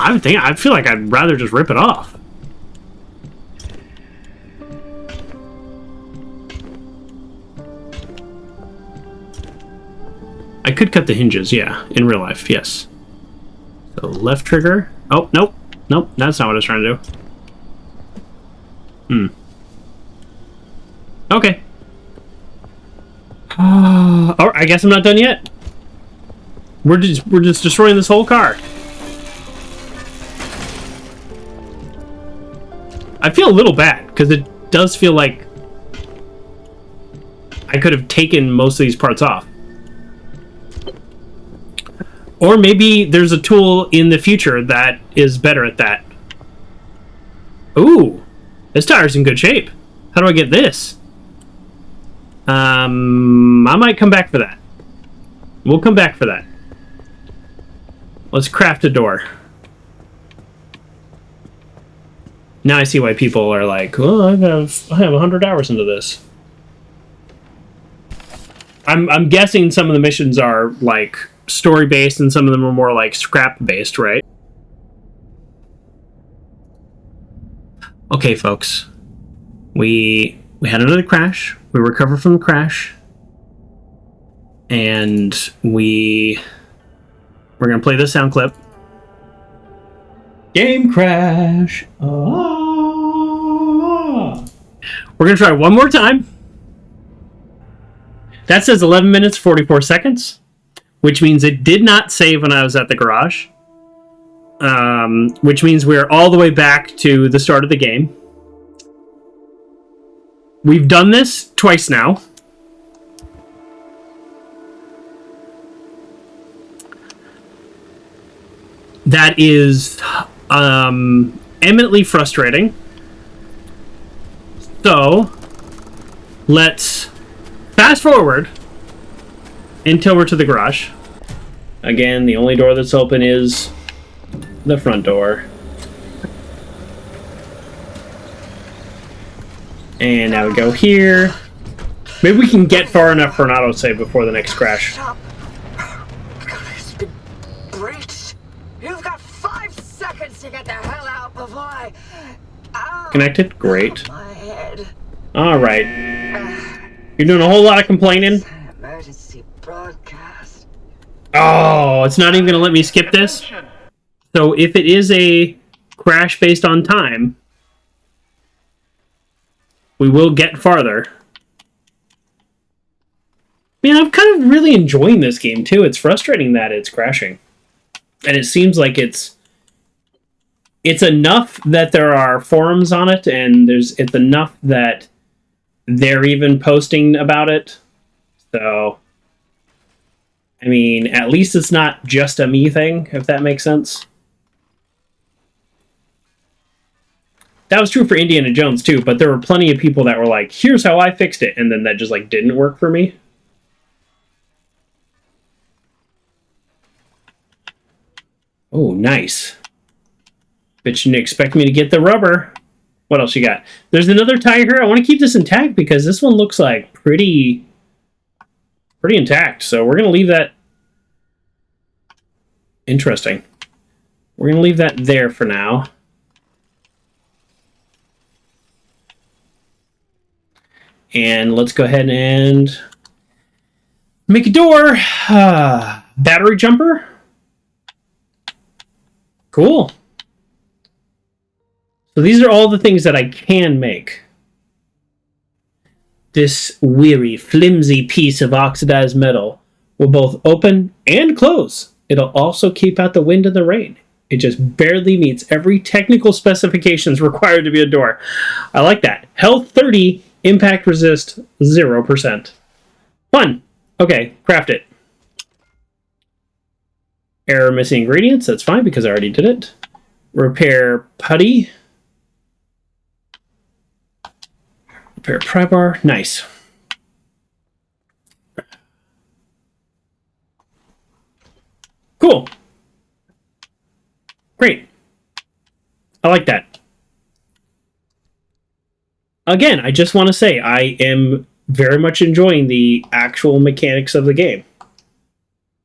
[SPEAKER 1] I feel like I'd rather just rip it off. I could cut the hinges, yeah, in real life, yes. So left trigger. Oh, nope. Nope, that's not what I was trying to do. Okay. Oh, I guess I'm not done yet. We're just destroying this whole car. I feel a little bad, because it does feel like I could have taken most of these parts off. Or maybe there's a tool in the future that is better at that. Ooh, this tire's in good shape. How do I get this? I might come back for that. We'll come back for that. Let's craft a door. Now I see why people are like, "Oh, I have 100 hours into this." I'm guessing some of the missions are like story-based and some of them are more like scrap-based, right? Okay, folks. We had another crash. We recovered from the crash. And we're going to play this sound clip. Game crash. Oh. We're going to try one more time. That says 11 minutes, 44 seconds, which means it did not save when I was at the garage. Which means we're all the way back to the start of the game. We've done this twice now. That is eminently frustrating. So, let's fast forward until we're to the garage. Again, the only door that's open is the front door. And now we go here. Maybe we can get far enough for an autosave before the next crash.
[SPEAKER 4] Shop has been breached. You've got 5 seconds to get the hell out before I... Ow.
[SPEAKER 1] Connected? Great.
[SPEAKER 4] My head.
[SPEAKER 1] Alright. You're doing a whole lot of complaining.
[SPEAKER 4] Emergency broadcast.
[SPEAKER 1] Oh, it's not even going to let me skip this? So if it is a crash based on time, we will get farther. Man, I'm kind of really enjoying this game, too. It's frustrating that it's crashing. And it seems like it's enough that there are forums on it, and it's enough that they're even posting about it. So, I mean, at least it's not just a me thing, if that makes sense. That was true for Indiana Jones, too, but there were plenty of people that were like, here's how I fixed it, and then that just, like, didn't work for me. Oh, nice. Bet you didn't expect me to get the rubber. What else you got? There's another tire here. I want to keep this intact because this one looks like pretty intact. So we're going to leave that... Interesting. We're going to leave that there for now. And let's go ahead and make a door. Battery jumper. Cool. So these are all the things that I can make. This weary, flimsy piece of oxidized metal will both open and close. It'll also keep out the wind and the rain. It just barely meets every technical specifications required to be a door. I like that. Health 30, impact resist 0%. Fun. Okay, craft it. Error missing ingredients. That's fine because I already did it. Repair putty. Repair pry bar. Nice. Cool. Great. I like that. Again, I just want to say I am very much enjoying the actual mechanics of the game.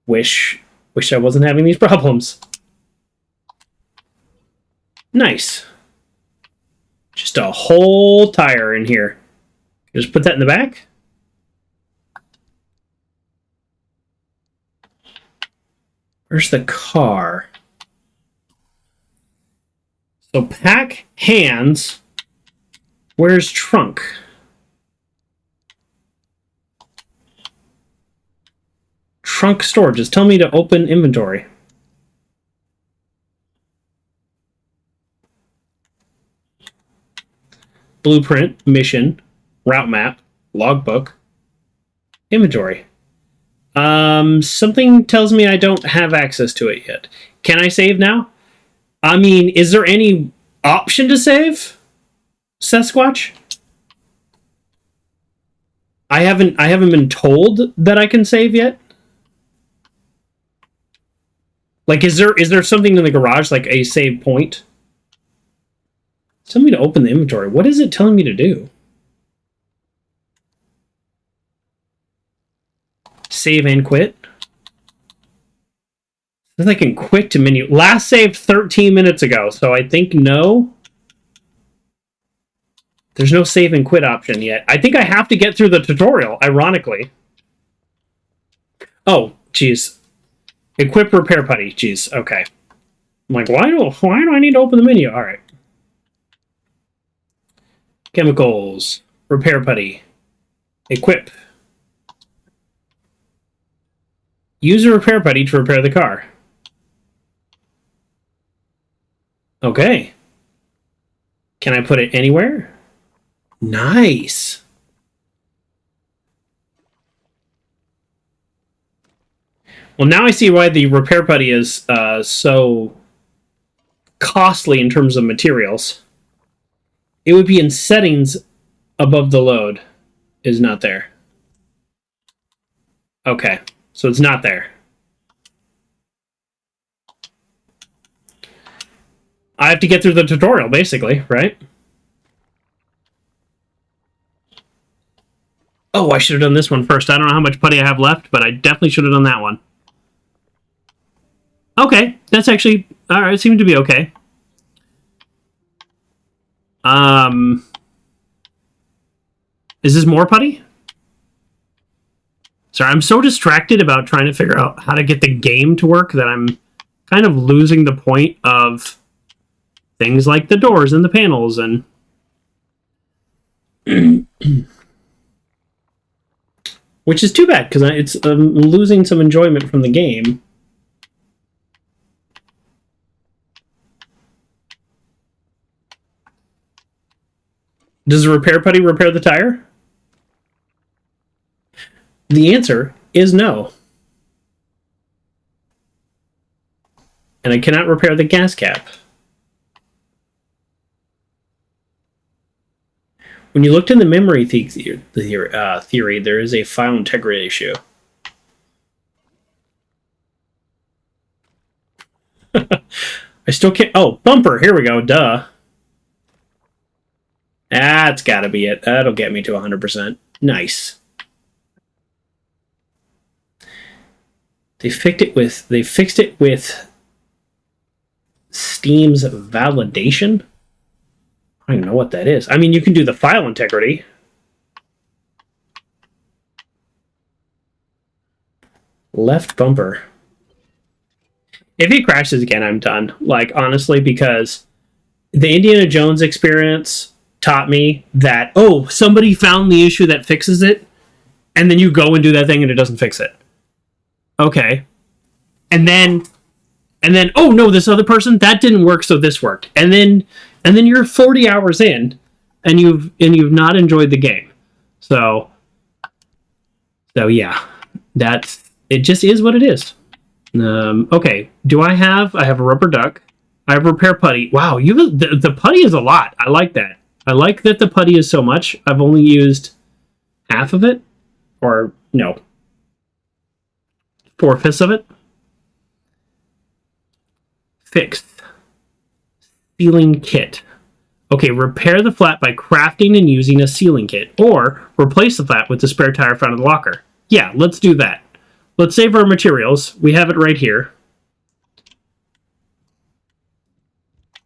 [SPEAKER 1] Wish I wasn't having these problems. Nice. Just a whole tire in here. Just put that in the back. Where's the car? So pack, hands. Where's trunk? Trunk storage. Just tell me to open inventory. Blueprint, mission, route map, logbook, inventory. Something tells me I don't have access to it yet. Can I save now? I mean, is there any option to save? Sasquatch? I haven't been told that I can save yet. Like, is there something in the garage, like a save point? Tell me to open the inventory. What is it telling me to do? Save and quit. I can quit to menu. Last saved 13 minutes ago, so I think no. There's no save and quit option yet. I think I have to get through the tutorial, ironically. Oh, jeez. Equip repair putty. Jeez, okay. I'm like, why do I need to open the menu? All right. Chemicals. Repair putty. Equip. Use a repair putty to repair the car. Okay. Can I put it anywhere? Nice. Well, now I see why the repair putty is so costly in terms of materials. It would be in settings above the load. Is not there. Okay, so it's not there. I have to get through the tutorial, basically, right? Oh, I should have done this one first. I don't know how much putty I have left, but I definitely should have done that one. Okay, that's actually... Alright, it seemed to be okay. Is this more putty? Sorry, I'm so distracted about trying to figure out how to get the game to work that I'm kind of losing the point of things like the doors and the panels and... Which is too bad, because I'm losing some enjoyment from the game. Does the repair putty repair the tire? The answer is no. And I cannot repair the gas cap. When you looked in the memory theory, there is a file integrity issue. I still can't... Oh, bumper! Here we go, duh. That's gotta be it. That'll get me to 100%. Nice. They fixed it with Steam's validation? I don't even know what that is. I mean, you can do the file integrity. Left bumper. If he crashes again, I'm done. Like, honestly, because the Indiana Jones experience taught me that, oh, somebody found the issue that fixes it, and then you go and do that thing and it doesn't fix it. Okay. And then, oh no, this other person, that didn't work, so this worked. And then you're 40 hours in, and you've not enjoyed the game. So yeah, it just is what it is. Okay, I have a rubber duck. I have repair putty. Wow, the putty is a lot. I like that. I like that the putty is so much. I've only used half of it, or no, 4/5 of it. Fixed. Sealing kit. Okay, repair the flat by crafting and using a sealing kit, or replace the flat with the spare tire found in the locker. Yeah, let's do that. Let's save our materials. We have it right here.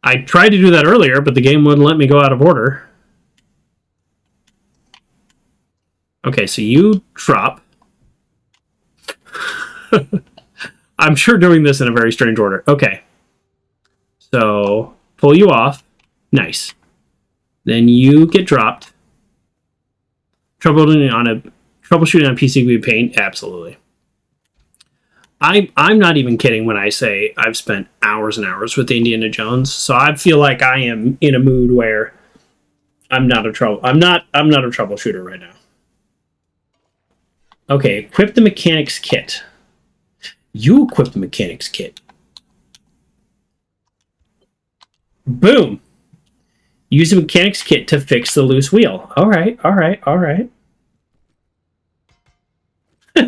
[SPEAKER 1] I tried to do that earlier, but the game wouldn't let me go out of order. Okay, so you drop. I'm sure doing this in a very strange order. Okay. So, pull you off. Nice. Then you get dropped. Troubleshooting on PCB paint? Absolutely. I'm not even kidding when I say I've spent hours and hours with Indiana Jones, so I feel like I am in a mood where I'm not a troubleshooter right now. Okay, equip the mechanics kit. You equip the mechanics kit. Boom. Use the mechanics kit to fix the loose wheel. All right.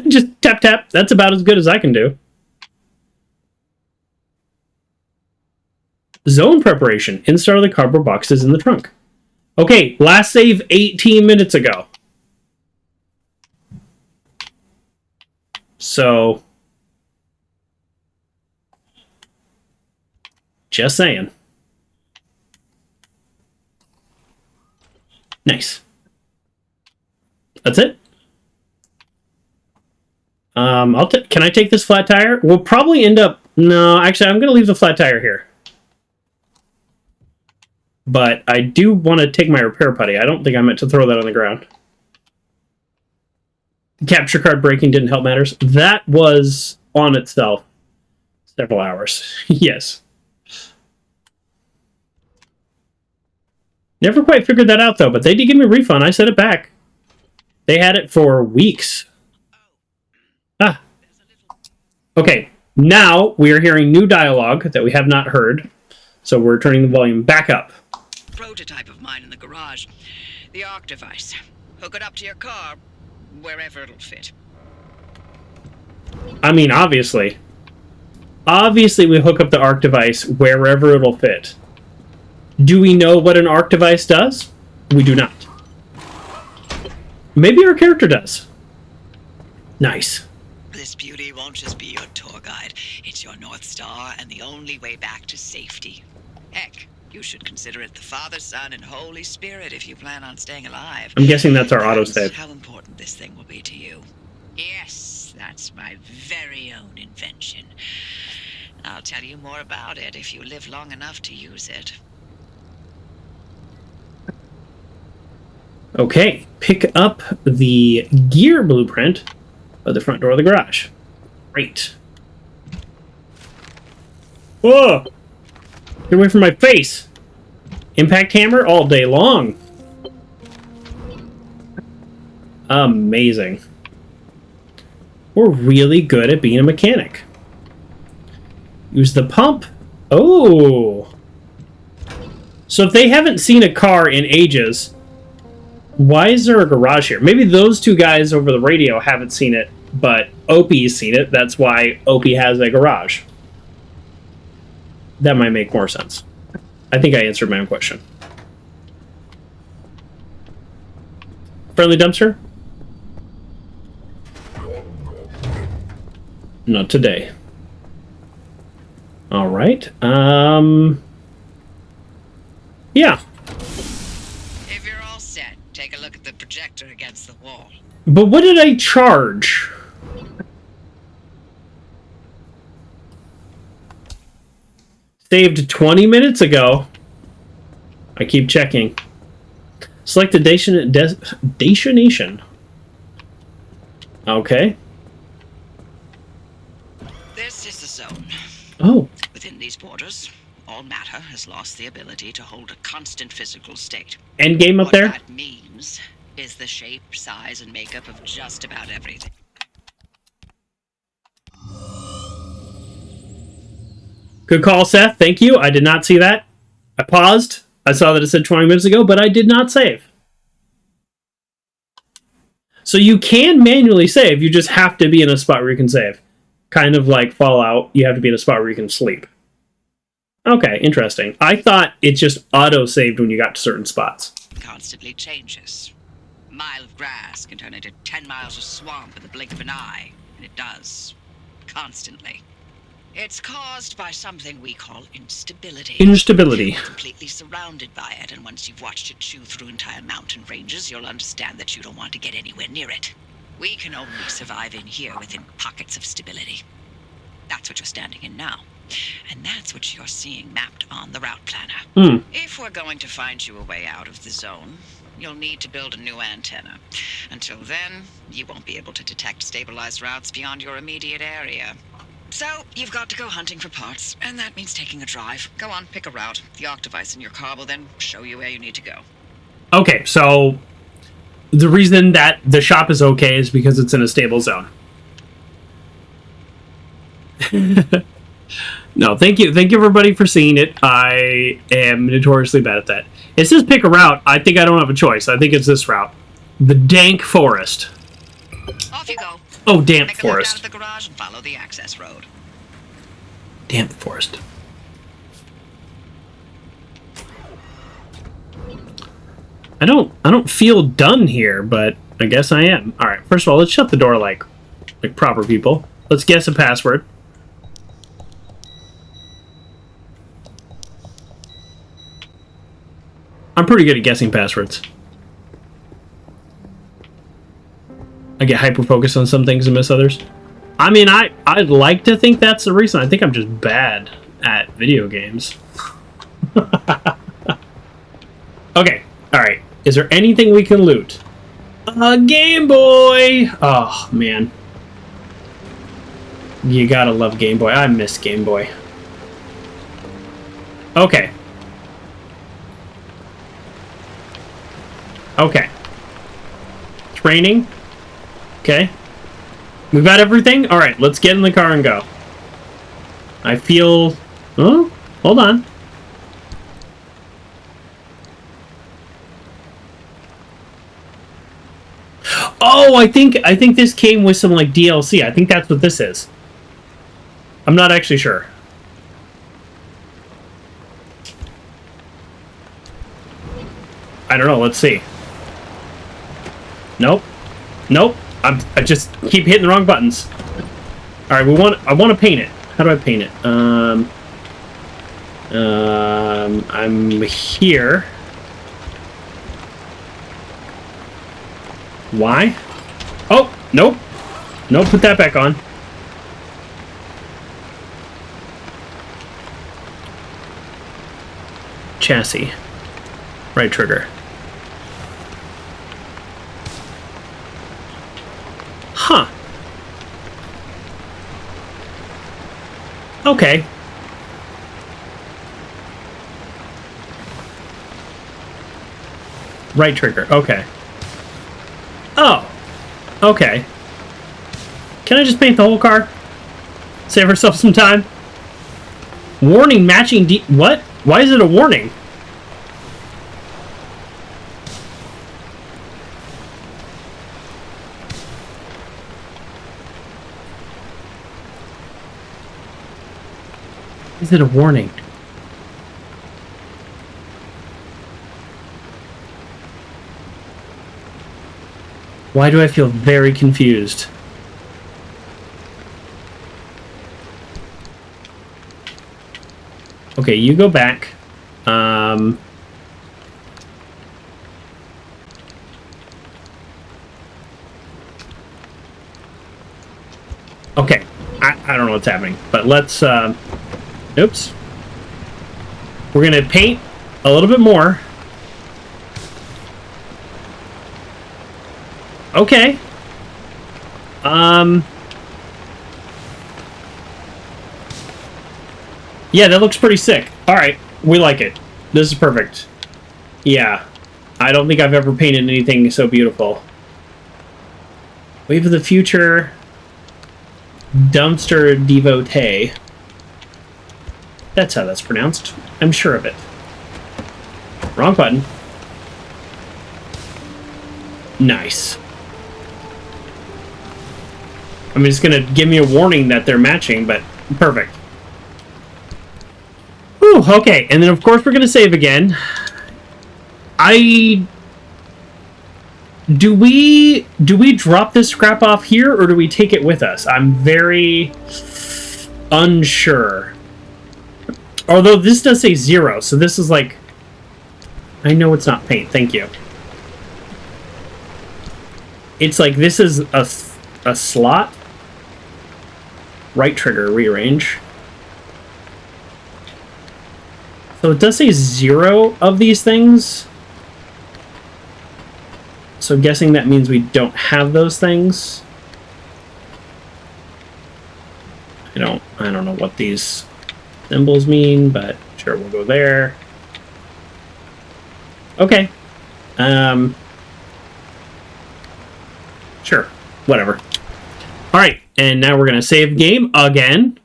[SPEAKER 1] Just tap, tap. That's about as good as I can do. Zone preparation. Install the cardboard boxes in the trunk. Okay, last save 18 minutes ago. So, Just saying. Nice. That's it. Can I take this flat tire? We'll probably end up... No, actually, I'm going to leave the flat tire here. But I do want to take my repair putty. I don't think I meant to throw that on the ground. Capture card breaking didn't help matters. That was on itself several hours. Yes. Never quite figured that out, though, but they did give me a refund. I sent it back. They had it for weeks. Ah. Okay, now we are hearing new dialogue that we have not heard, so we're turning the volume back up.
[SPEAKER 5] Prototype of mine in the garage. The ARC device. Hook it up to your car, wherever it'll fit.
[SPEAKER 1] I mean, obviously. Obviously, we hook up the ARC device wherever it'll fit. Do we know what an ARC device does? We do not. Maybe our character does. Nice.
[SPEAKER 5] This beauty won't just be your tour guide. It's your North Star and the only way back to safety. Heck, you should consider it the Father, Son, and Holy Spirit if you plan on staying alive.
[SPEAKER 1] I'm guessing that's our autosave.
[SPEAKER 5] How important this thing will be to you. Yes, that's my very own invention. I'll tell you more about it if you live long enough to use it.
[SPEAKER 1] Okay, pick up the gear blueprint of the front door of the garage. Great. Whoa! Get away from my face! Impact hammer all day long. Amazing. We're really good at being a mechanic. Use the pump. Oh! So if they haven't seen a car in ages... Why is there a garage here? Maybe those two guys over the radio haven't seen it, but Opie's seen it. That's why Opie has a garage. That might make more sense. I think I answered my own question. Friendly dumpster? Not today. All right. Yeah.
[SPEAKER 5] Take a look at the projector against the wall.
[SPEAKER 1] But what did I charge? Saved 20 minutes ago. I keep checking. Select the destination. Okay.
[SPEAKER 5] This is the zone.
[SPEAKER 1] Oh.
[SPEAKER 5] Within these borders, all matter has lost the ability to hold a constant physical state.
[SPEAKER 1] End game up there?
[SPEAKER 5] What that means is the shape, size, and makeup of just about everything.
[SPEAKER 1] Good call, Seth. Thank you. I did not see that. I paused. I saw that it said 20 minutes ago, but I did not save. So you can manually save. You just have to be in a spot where you can save. Kind of like Fallout, you have to be in a spot where you can sleep. Okay, interesting. I thought it just auto-saved when you got to certain spots.
[SPEAKER 5] Constantly changes. A mile of grass can turn into 10 miles of swamp in the blink of an eye, and it does. Constantly. It's caused by something we call instability.
[SPEAKER 1] Instability.
[SPEAKER 5] You're completely surrounded by it, and once you've watched it chew through entire mountain ranges, you'll understand that you don't want to get anywhere near it. We can only survive in here within pockets of stability. That's what you're standing in now. And that's what you're seeing mapped on the route planner. If we're going to find you a way out of the zone, you'll need to build a new antenna. Until then, you won't be able to detect stabilized routes beyond your immediate area. So, you've got to go hunting for parts, and that means taking a drive. Go on, pick a route. The ARC device in your car will then show you where you need to go.
[SPEAKER 1] Okay, so the reason that the shop is okay is because it's in a stable zone. No, thank you everybody for seeing it. I am notoriously bad at that. It says pick a route. I think I don't have a choice. I think it's this route. The dank forest.
[SPEAKER 5] Off you go.
[SPEAKER 1] Oh, damp
[SPEAKER 5] Make a look
[SPEAKER 1] forest.
[SPEAKER 5] down at the garage and follow the access road.
[SPEAKER 1] Damp forest. I don't feel done here, but I guess I am. All right. First of all, let's shut the door like proper people. Let's guess a password. I'm pretty good at guessing passwords. I get hyper-focused on some things and miss others. I mean, I'd like to think that's the reason. I think I'm just bad at video games. Okay, alright. Is there anything we can loot? A Game Boy! Oh, man. You gotta love Game Boy. I miss Game Boy. Okay. Okay. Training. Okay. We've got everything? Alright, let's get in the car and go. I feel... Oh, hold on. Oh, I think this came with some, like, DLC. I think that's what this is. I'm not actually sure. I don't know. Let's see. Nope. Nope. I just keep hitting the wrong buttons. All right, I want to paint it. How do I paint it? I'm here. Why? Oh, nope. Nope, put that back on. Chassis. Right trigger. Huh. Okay. Right trigger, okay. Oh. Okay. Can I just paint the whole car? Save ourselves some time? Warning matching what? Why is it a warning? Is it a warning? Why do I feel very confused? Okay, you go back. Okay, I don't know what's happening, but let's, oops. We're gonna paint a little bit more. Okay. Yeah, that looks pretty sick. Alright, we like it. This is perfect. Yeah. I don't think I've ever painted anything so beautiful. Wave of the Future. Dumpster Devotee. That's how that's pronounced. I'm sure of it. Wrong button. Nice. I mean, it's gonna give me a warning that they're matching, but perfect. Whew, okay, and then of course we're gonna save again. Do we drop this scrap off here, or do we take it with us? I'm very unsure. Although this does say 0, so this is like... I know it's not paint, thank you. It's like this is a slot. Right trigger, rearrange. So it does say 0 of these things. So I'm guessing that means we don't have those things. I don't know what these symbols mean, but sure, we'll go there. Okay. Sure, whatever. Alright, and now we're gonna save game again.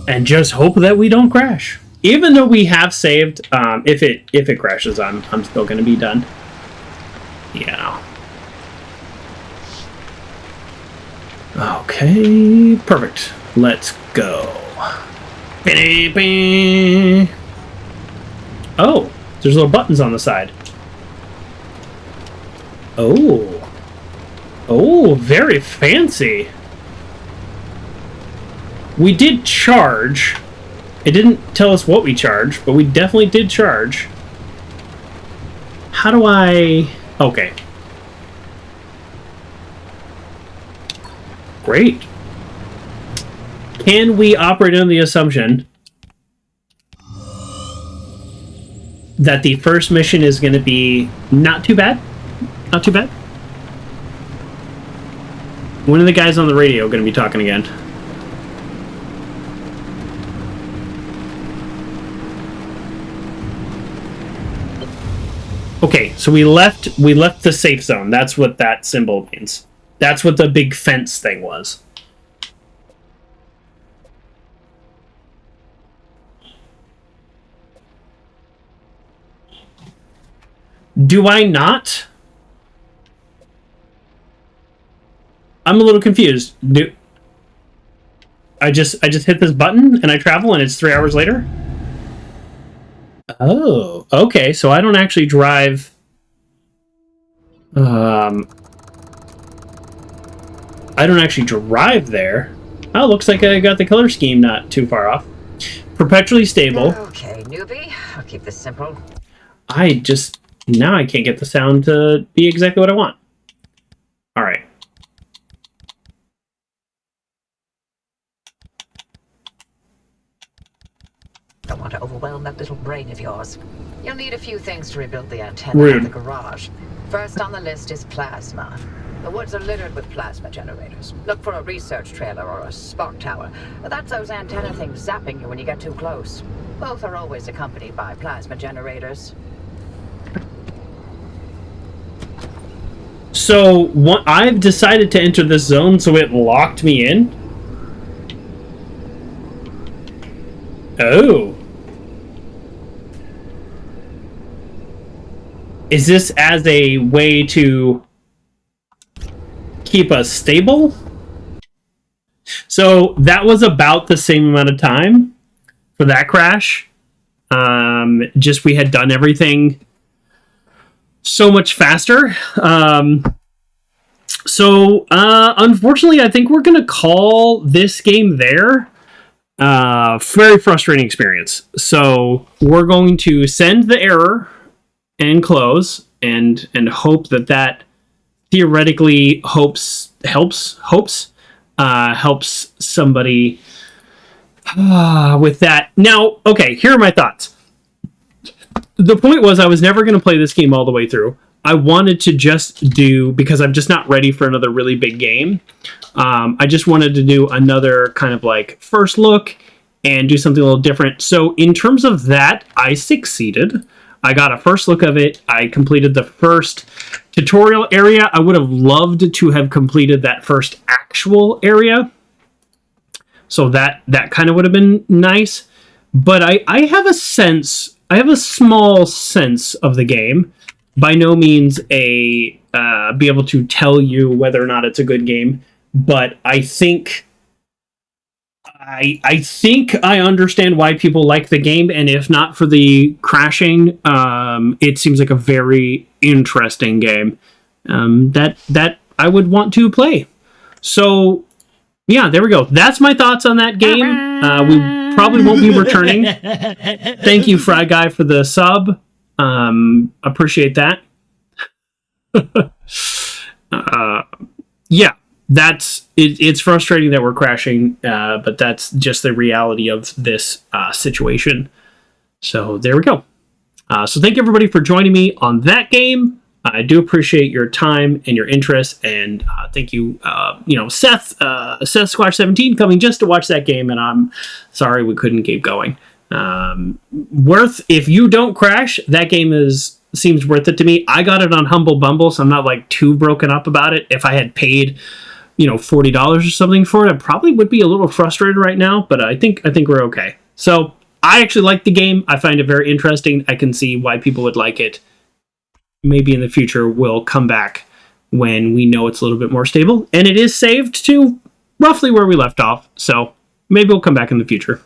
[SPEAKER 1] And just hope that we don't crash. Even though we have saved, if it crashes, I'm still gonna be done. Yeah. Okay, perfect. Let's go. Oh, there's little buttons on the side. Oh. Oh, very fancy. We did charge. It didn't tell us what we charged, but we definitely did charge. how do I... Okay. Great. Can we operate on the assumption that the first mission is going to be not too bad? Not too bad? When are the guys on the radio going to be talking again? Okay, so we left the safe zone. That's what that symbol means. That's what the big fence thing was. Do I not? I'm a little confused. I just hit this button and I travel and it's 3 hours later? Oh, okay. So I don't actually drive. I don't actually drive there. Oh, looks like I got the color scheme not too far off. Perpetually stable.
[SPEAKER 4] Okay, newbie. I'll keep this simple.
[SPEAKER 1] Now I can't get the sound to be exactly what I want. All right.
[SPEAKER 4] Don't want to overwhelm that little brain of yours. You'll need a few things to rebuild the antenna in the garage. First on the list is plasma. The woods are littered with plasma generators. Look for a research trailer or a spark tower. That's those antenna things zapping you when you get too close. Both are always accompanied by plasma generators.
[SPEAKER 1] So I've decided to enter this zone, so it locked me in. Oh. Is this as a way to keep us stable? So that was about the same amount of time for that crash. Just we had done everything so much faster. Unfortunately, I think we're going to call this game there. Very frustrating experience. So we're going to send the error and close and hope that theoretically helps somebody with that. Now, okay, here are my thoughts. The point was I was never going to play this game all the way through. I wanted to just do, because I'm just not ready for another really big game. I just wanted to do another kind of like first look and do something a little different. So in terms of that, I succeeded. I got a first look of it. I completed the first tutorial area. I would have loved to have completed that first actual area. So that kind of would have been nice. But I have a sense, I have a small sense of the game. By no means be able to tell you whether or not it's a good game. But I think I understand why people like the game, and if not for the crashing, it seems like a very interesting game that I would want to play. So, yeah, there we go. That's my thoughts on that game. We probably won't be returning. Thank you, Fry Guy, for the sub. Appreciate that. Yeah. It's frustrating that we're crashing, but that's just the reality of this situation. So there we go. So thank you everybody for joining me on that game. I do appreciate your time and your interest, and thank you, Seth Squash 17 coming just to watch that game, and I'm sorry we couldn't keep going. If you don't crash, that game seems worth it to me. I got it on Humble Bumble, so I'm not like too broken up about it. If I had paid $40 or something for it, I probably would be a little frustrated right now, but I think we're okay. So I actually like the game. I find it very interesting. I can see why people would like it. Maybe in the future we'll come back when we know it's a little bit more stable, and it is saved to roughly where we left off. So maybe we'll come back in the future.